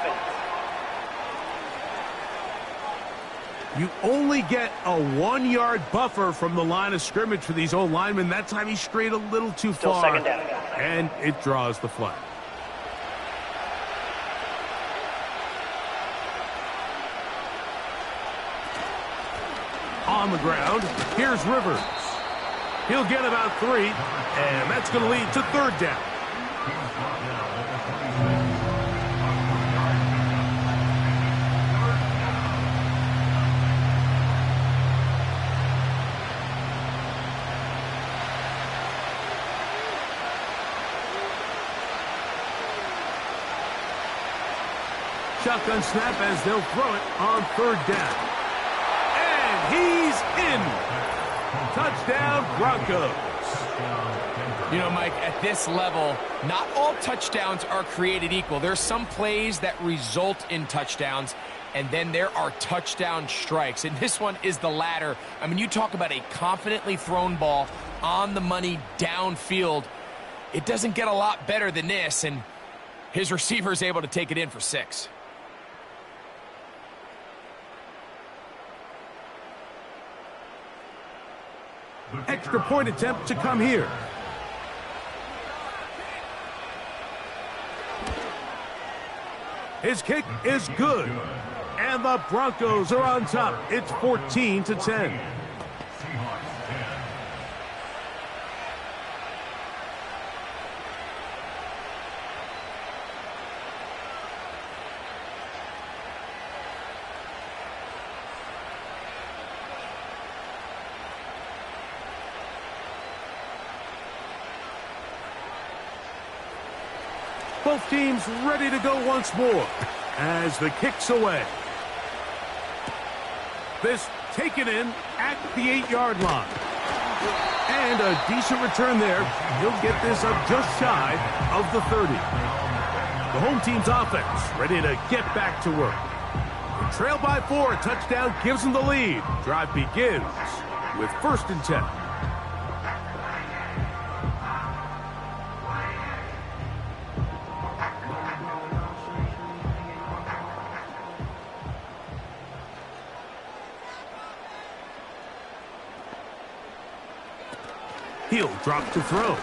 You only get a 1-yard buffer from the line of scrimmage for these old linemen. That time he strayed a little too far, second down. and it draws the flag. On the ground, here's Rivers. He'll get about 3, and that's going to lead to third down. Shotgun snap as they'll throw it on third down. And he's in. Touchdown, Broncos. You know, Mike, at this level, not all touchdowns are created equal. There's some plays that result in touchdowns, and then there are touchdown strikes. And this one is the latter. I mean, you talk about a confidently thrown ball on the money downfield. It doesn't get a lot better than this, and his receiver is able to take it in for 6. Extra point attempt to come here. His kick is good. And the Broncos are on top. It's 14-10. Both teams ready to go once more as the kick's away. This taken in at the 8-yard line. And a decent return there. He'll get this up just shy of the 30. The home team's offense ready to get back to work. They trail by 4. A touchdown gives them the lead. Drive begins with 1st and 10. He'll drop to throw.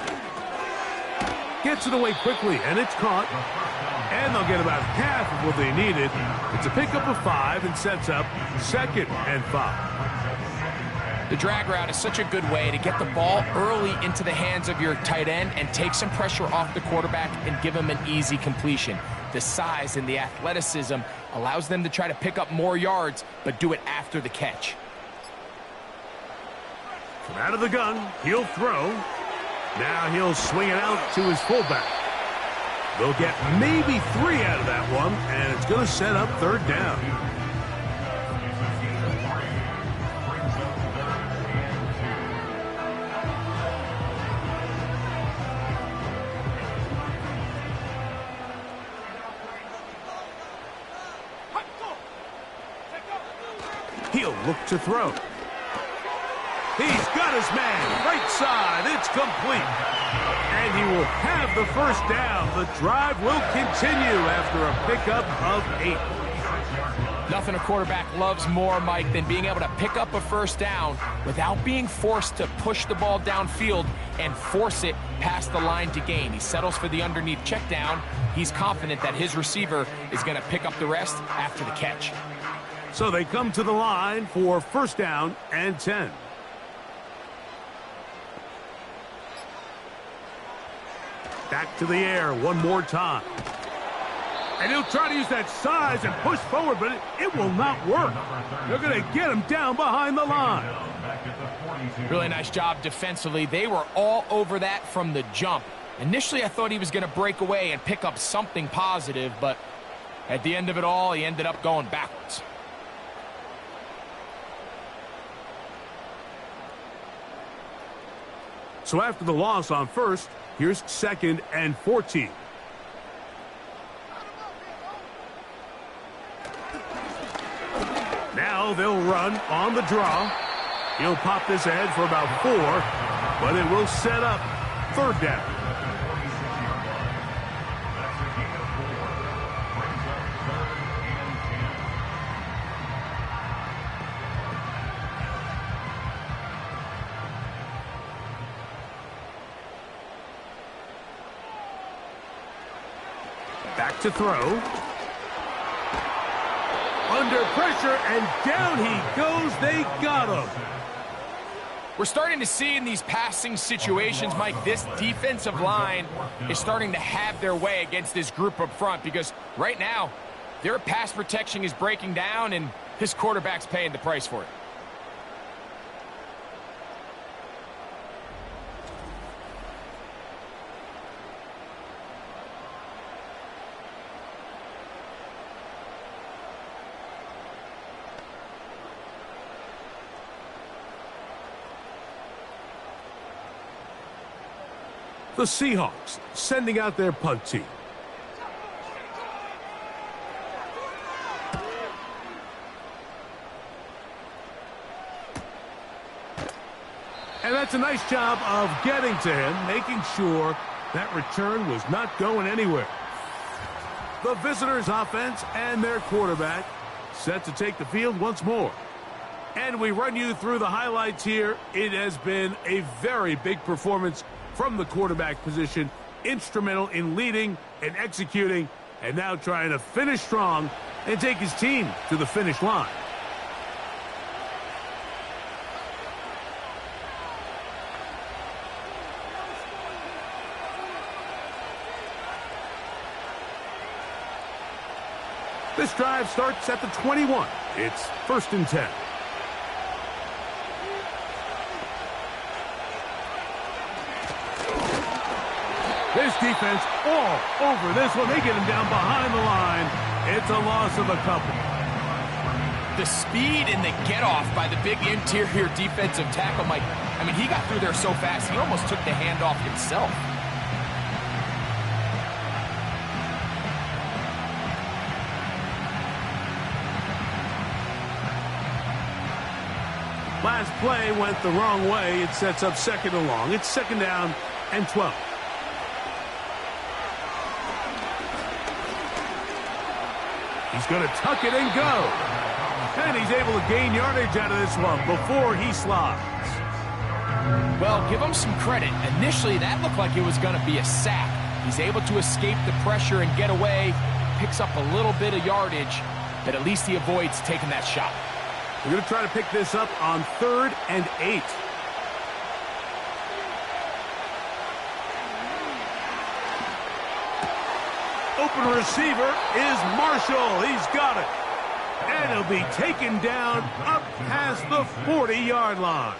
Gets it away quickly, and it's caught. And they'll get about half of what they needed. It's a pickup of 5 and sets up 2nd and 5. The drag route is such a good way to get the ball early into the hands of your tight end and take some pressure off the quarterback and give him an easy completion. The size and the athleticism allows them to try to pick up more yards, but do it after the catch. From out of the gun, he'll throw. Now he'll swing it out to his fullback. They'll get maybe 3 out of that one, and it's going to set up 3rd down. He'll look to throw. He's got his man, right side, it's complete. And he will have the 1st down. The drive will continue after a pickup of 8. Nothing a quarterback loves more, Mike, than being able to pick up a 1st down without being forced to push the ball downfield and force it past the line to gain. He settles for the underneath check down. He's confident that his receiver is going to pick up the rest after the catch. So they come to the line for 1st down and 10. Back to the air one more time. And he'll try to use that size and push forward, but it will not work. They're going to get him down behind the line. Really nice job defensively. They were all over that from the jump. Initially, I thought he was going to break away and pick up something positive, but at the end of it all, he ended up going backwards. So after the loss on 1st, here's 2nd and 14. Now they'll run on the draw. He'll pop this ahead for about 4. but it will set up third down. Back to throw. Under pressure, and down he goes. They got him. We're starting to see in these passing situations, Mike, this defensive line is starting to have their way against this group up front because right now, their pass protection is breaking down, and this quarterback's paying the price for it. The Seahawks sending out their punt team. And that's a nice job of getting to him, making sure that return was not going anywhere. The visitors' offense and their quarterback set to take the field once more. And we run you through the highlights here. It has been a very big performance from the quarterback position, instrumental in leading and executing, and now trying to finish strong and take his team to the finish line. This drive starts at the 21. It's 1st and 10. This defense all over this one. They get him down behind the line. It's a loss of a couple. The speed and the get-off by the big interior defensive tackle, Mike. I mean, he got through there so fast, he almost took the handoff himself. Last play went the wrong way. It sets up 2nd and long. It's 2nd down and 12. He's going to tuck it and go. And he's able to gain yardage out of this one before he slides. Well, give him some credit. Initially, that looked like it was going to be a sack. He's able to escape the pressure and get away. Picks up a little bit of yardage, but at least he avoids taking that shot. We're going to try to pick this up on 3rd and 8. Open receiver is Marshall. He's got it. And he'll be taken down up past the 40-yard line.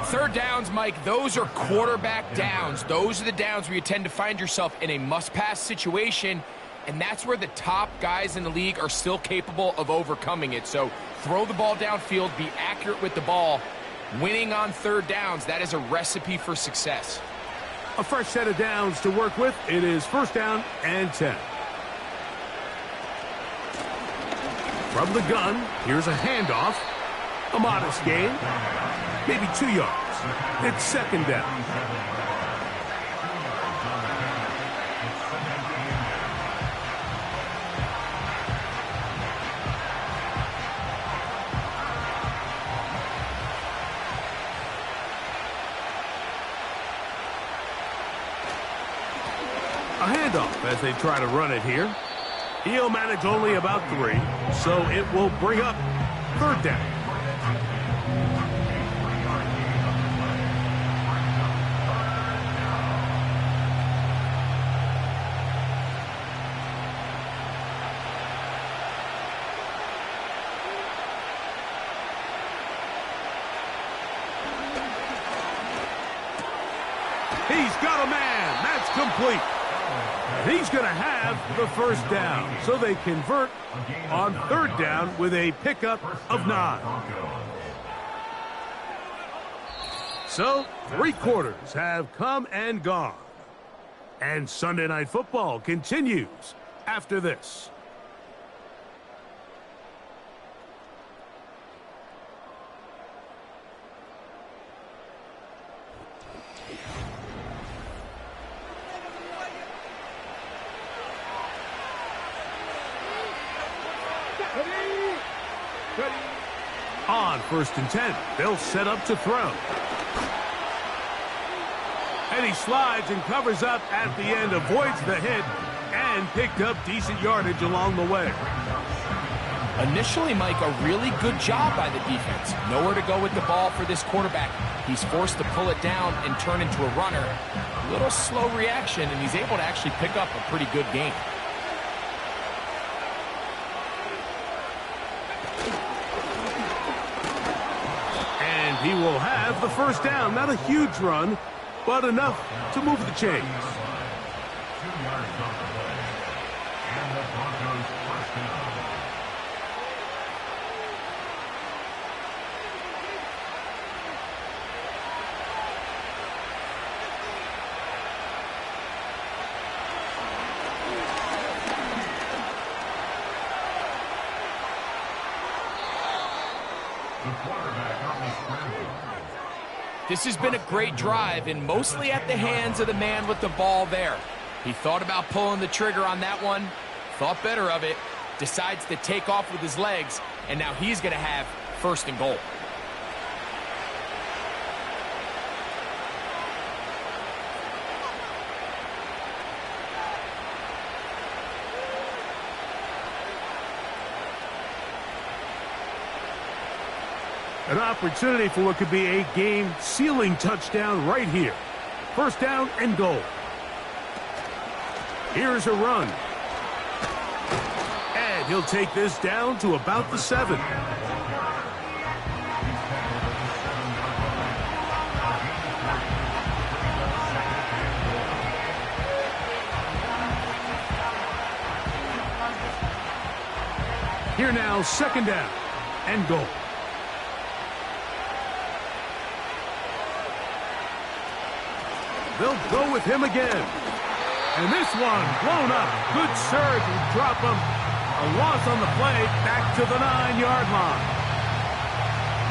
3rd downs, Mike, those are quarterback downs. Those are the downs where you tend to find yourself in a must-pass situation, and that's where the top guys in the league are still capable of overcoming it. So throw the ball downfield, be accurate with the ball. Winning on 3rd downs, that is a recipe for success. A fresh set of downs to work with. It is 1st down and 10. From the gun, here's a handoff. A modest gain. Maybe 2 yards. It's 2nd down. A handoff as they try to run it here. He'll manage only about 3, so it will bring up 3rd down. He's got a man. That's complete. He's going to have the 1st down. So they convert on 3rd down with a pickup of 9. So 3 quarters have come and gone. And Sunday Night Football continues after this. On 1st and 10, they'll set up to throw. And he slides and covers up at the end, avoids the hit, and picked up decent yardage along the way. Initially, Mike, a really good job by the defense. Nowhere to go with the ball for this quarterback. He's forced to pull it down and turn into a runner. A little slow reaction, and he's able to actually pick up a pretty good game. And he will have the first down. Not a huge run, but enough to move the chains. 2 yards on the play. And the Broncos first down. This has been a great drive, and mostly at the hands of the man with the ball there. He thought about pulling the trigger on that one, thought better of it, decides to take off with his legs, and now he's going to have 1st and goal. An opportunity for what could be a game-sealing touchdown right here. 1st down and goal. Here's a run. And he'll take this down to about the 7. Here now, 2nd down and goal. They'll go with him again. And this one blown up. Good surge and drop him. A loss on the play, back to the 9-yard line.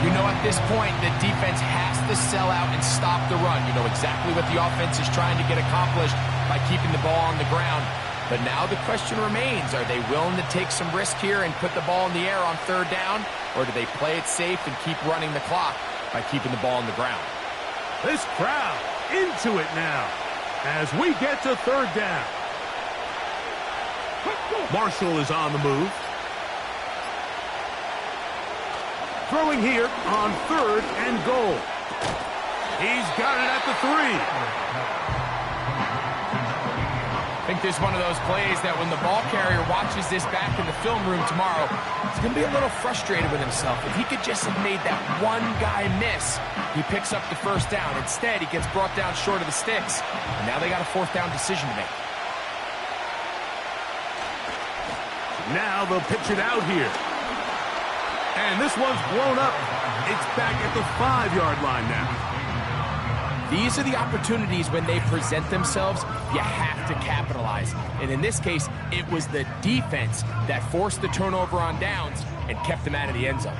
You know, at this point, the defense has to sell out and stop the run. You know exactly what the offense is trying to get accomplished by keeping the ball on the ground. But now the question remains, are they willing to take some risk here and put the ball in the air on 3rd down? Or do they play it safe and keep running the clock by keeping the ball on the ground? This crowd into it now as we get to 3rd down. Marshall is on the move. Throwing here on 3rd and goal. He's got it at the 3. I think this is one of those plays that when the ball carrier watches this back in the film room tomorrow, he's going to be a little frustrated with himself. If he could just have made that one guy miss, he picks up the 1st down. Instead, he gets brought down short of the sticks. And now they got a 4th down decision to make. Now they'll pitch it out here. And this one's blown up. It's back at the 5-yard line now. These are the opportunities when they present themselves, you have to capitalize. And in this case, it was the defense that forced the turnover on downs and kept them out of the end zone.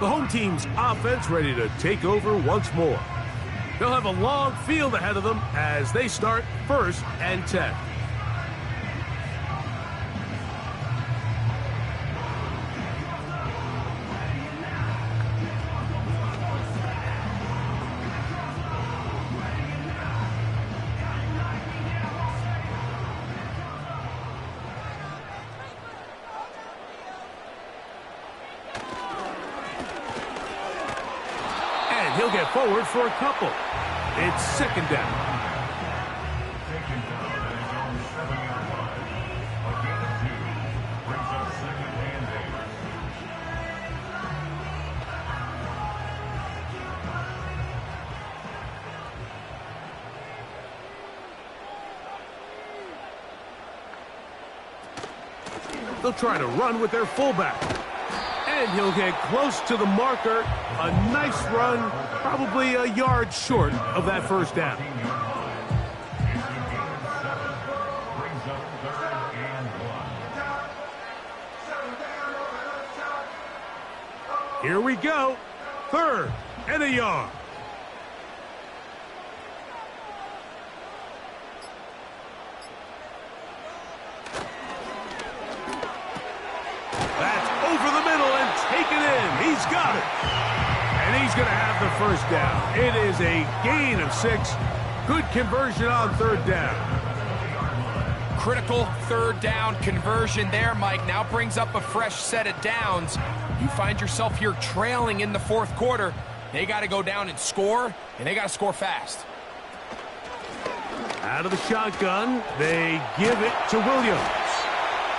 The home team's offense ready to take over once more. They'll have a long field ahead of them as they start 1st and 10. He'll get forward for a couple. It's 2nd down. Taking down at his own 7-yard line. A gain of 2. Brings up 2nd and 8. They'll try to run with their fullback. And he'll get close to the marker. A nice run, probably a yard short of that 1st down. Brings up 3rd and 1. Here we go. 3rd and a yard. He's got it. And he's going to have the first down. It is a gain of 6. Good conversion on third down. Critical third down conversion there, Mike. Now brings up a fresh set of downs. You find yourself here trailing in the fourth quarter. They got to go down and score, and they got to score fast. Out of the shotgun, they give it to Williams.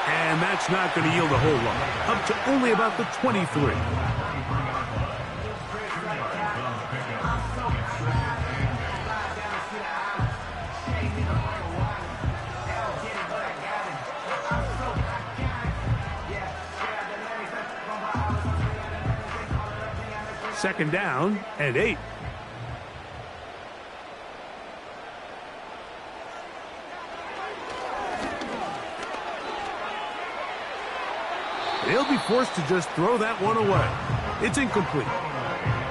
And that's not going to yield a whole lot. Up to only about the 23. Second down and 8. They'll be forced to just throw that one away. It's incomplete.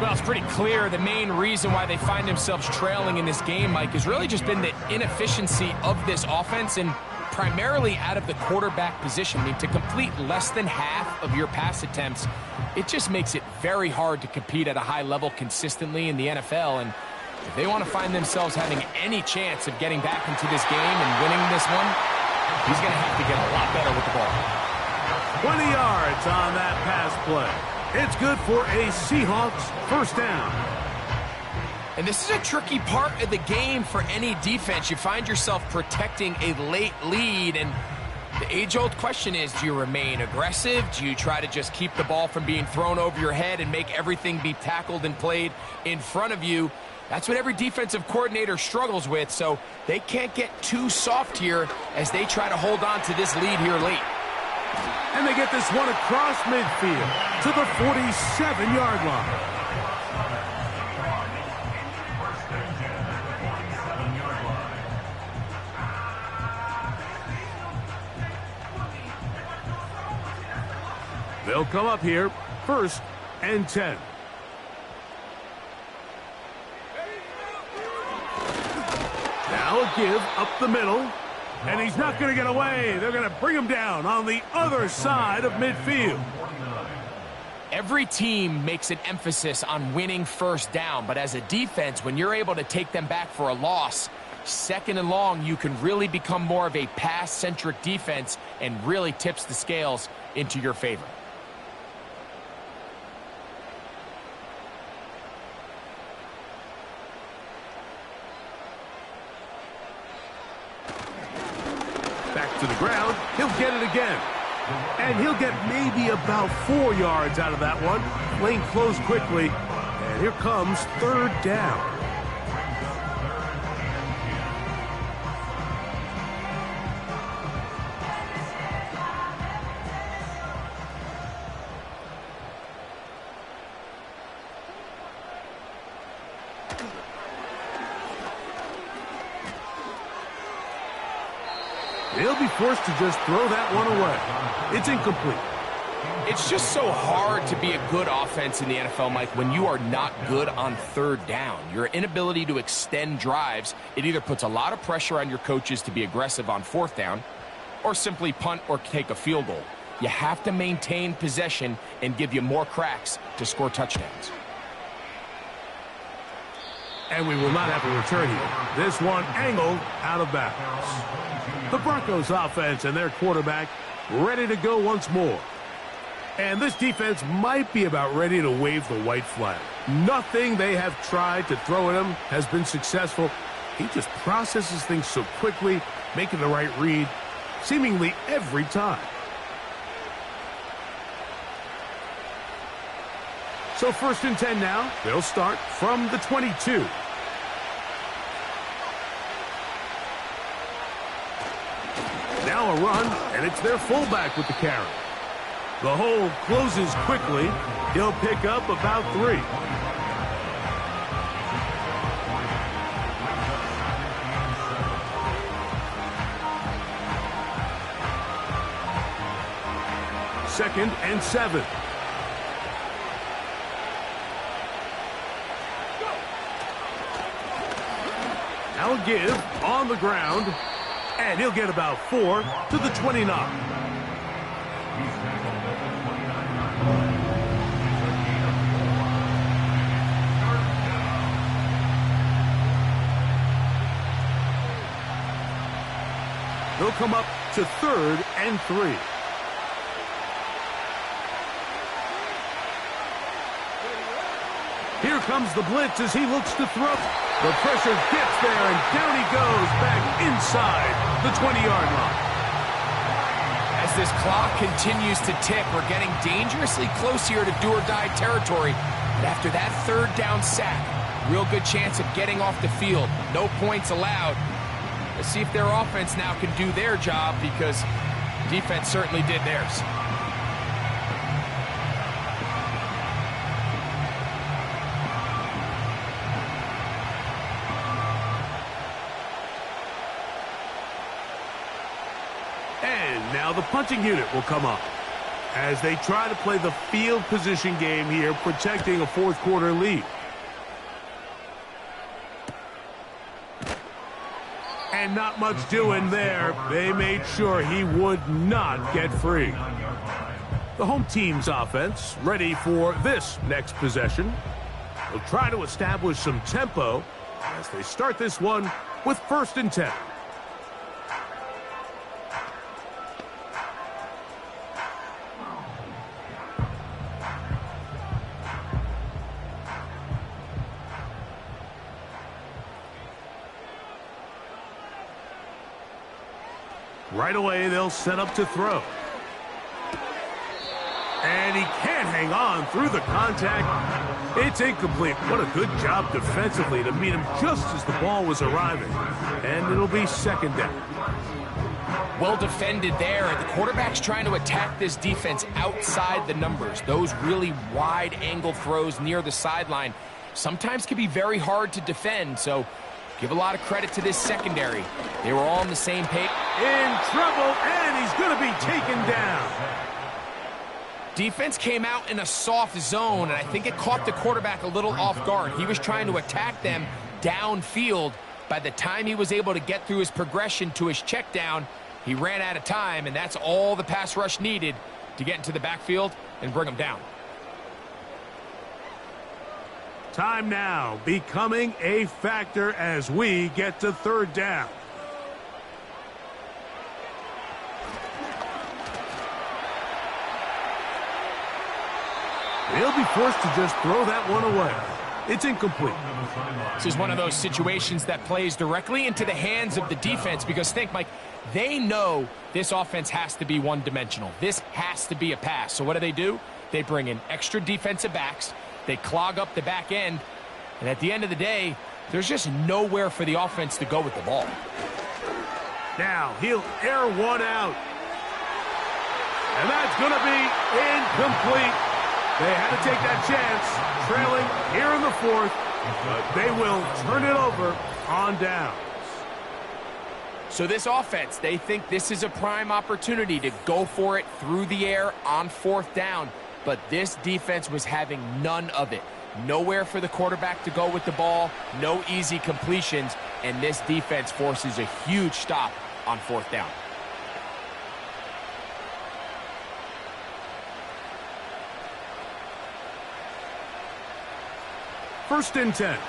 Well, it's pretty clear the main reason why they find themselves trailing in this game, Mike, has really just been the inefficiency of this offense and primarily out of the quarterback position. I mean, to complete less than half of your pass attempts, it just makes it very hard to compete at a high level consistently in the NFL. And if they want to find themselves having any chance of getting back into this game and winning this one, he's going to have to get a lot better with the ball. 20 yards on that pass play. It's good for a Seahawks first down. And this is a tricky part of the game for any defense. You find yourself protecting a late lead, and the age-old question is, do you remain aggressive? Do you try to just keep the ball from being thrown over your head and make everything be tackled and played in front of you? That's what every defensive coordinator struggles with, so they can't get too soft here as they try to hold on to this lead here late. And they get this one across midfield to the 47-yard line. They'll come up here, 1st and 10. Now a give up the middle. And he's not going to get away. They're going to bring him down on the other side of midfield. Every team makes an emphasis on winning first down, but as a defense, when you're able to take them back for a loss, 2nd and long, you can really become more of a pass-centric defense and really tips the scales into your favor. Back to the ground. He'll get it again. And he'll get maybe about 4 yards out of that one. Lane closed quickly. And here comes 3rd down. They'll be forced to just throw that one away. It's incomplete. It's just so hard to be a good offense in the NFL, Mike, when you are not good on 3rd down. Your inability to extend drives, it either puts a lot of pressure on your coaches to be aggressive on 4th down or simply punt or take a field goal. You have to maintain possession and give you more cracks to score touchdowns. And we will not have a return here. This one angled out of bounds. The Broncos offense and their quarterback ready to go once more. And this defense might be about ready to wave the white flag. Nothing they have tried to throw at him has been successful. He just processes things so quickly, making the right read, seemingly every time. So 1st and 10 now. They'll start from the 22. Now a run, and it's their fullback with the carry. The hole closes quickly. He'll pick up about 3. Second and 7. Now a give on the ground, and he'll get about 4 to the 29. They'll come up to 3rd and 3. Here comes the blitz as he looks to throw. The pressure gets there, and down he goes back inside the 20-yard line. As this clock continues to tick, we're getting dangerously close here to do-or-die territory. But after that 3rd down sack, real good chance of getting off the field. No points allowed. Let's see if their offense now can do their job, because defense certainly did theirs. And now the punting unit will come up as they try to play the field position game here, protecting a 4th quarter lead. And not much doing there. They made sure he would not get free. The home team's offense ready for this next possession. They'll try to establish some tempo as they start this one with 1st and 10. Right away, they'll set up to throw. And he can't hang on through the contact. It's incomplete. What a good job defensively to meet him just as the ball was arriving. And it'll be 2nd down. Well defended there. The quarterback's trying to attack this defense outside the numbers. Those really wide angle throws near the sideline sometimes can be very hard to defend. So give a lot of credit to this secondary. They were all on the same page. In trouble, and he's going to be taken down. Defense came out in a soft zone, and I think it caught the quarterback a little off guard. He was trying to attack them downfield. By the time he was able to get through his progression to his check down, he ran out of time, and that's all the pass rush needed to get into the backfield and bring him down. Time now becoming a factor as we get to 3rd down. They'll be forced to just throw that one away. It's incomplete. This is one of those situations that plays directly into the hands of the defense, because think, Mike, they know this offense has to be one-dimensional. This has to be a pass. So what do? They bring in extra defensive backs. They clog up the back end. And at the end of the day, there's just nowhere for the offense to go with the ball. Now he'll air one out. And that's going to be incomplete. They had to take that chance, trailing here in the 4th, but they will turn it over on downs. So this offense, they think this is a prime opportunity to go for it through the air on 4th down, but this defense was having none of it. Nowhere for the quarterback to go with the ball, no easy completions, and this defense forces a huge stop on 4th down. First and 10.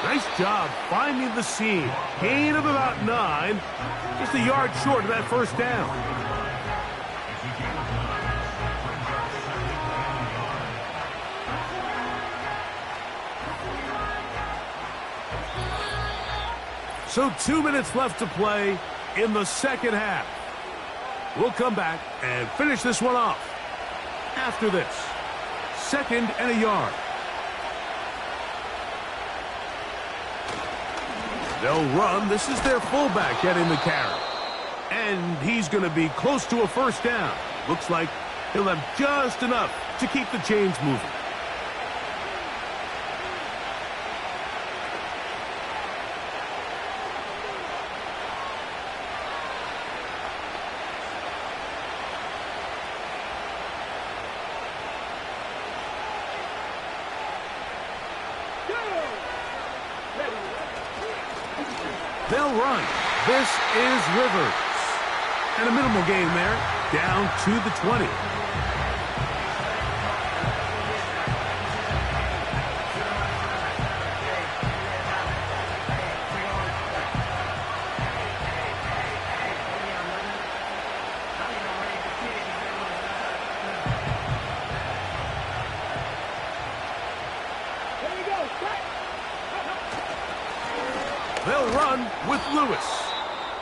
Nice job finding the seam. Gain of about 9. Just a yard short of that 1st down. So 2 minutes left to play in the 2nd half. We'll come back and finish this one off after this. 2nd and a yard. They'll run. This is their fullback getting the carry. And he's going to be close to a 1st down. Looks like he'll have just enough to keep the chains moving. They'll run. This is Rivers. And a minimal gain there, down to the 20. They'll run with Lewis.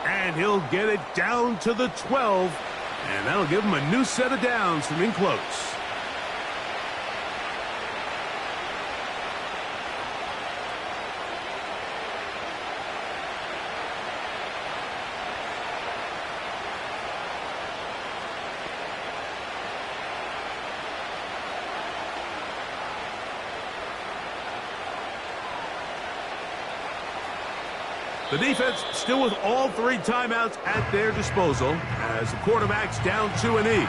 And he'll get it down to the 12. And that'll give him a new set of downs from in close. The defense still with all 3 timeouts at their disposal as the quarterback's down to an E.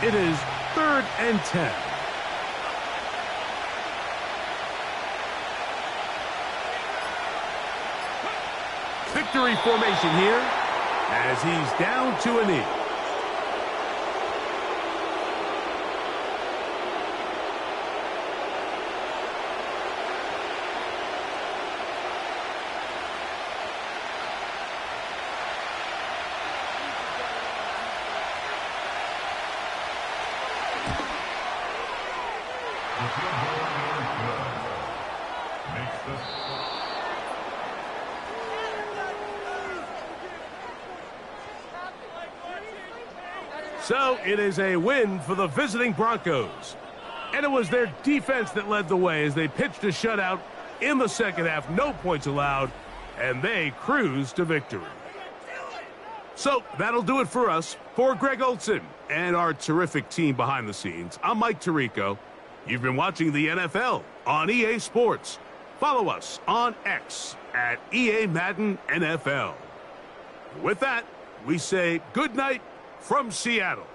It is 3rd and 10. Victory formation here as he's down to a knee. So it is a win for the visiting Broncos. And it was their defense that led the way as they pitched a shutout in the second half. No points allowed, and they cruised to victory. So that'll do it for us. For Greg Olson and our terrific team behind the scenes, I'm Mike Tirico. You've been watching the NFL on EA Sports. Follow us on X at EA Madden NFL. With that, we say good night from Seattle.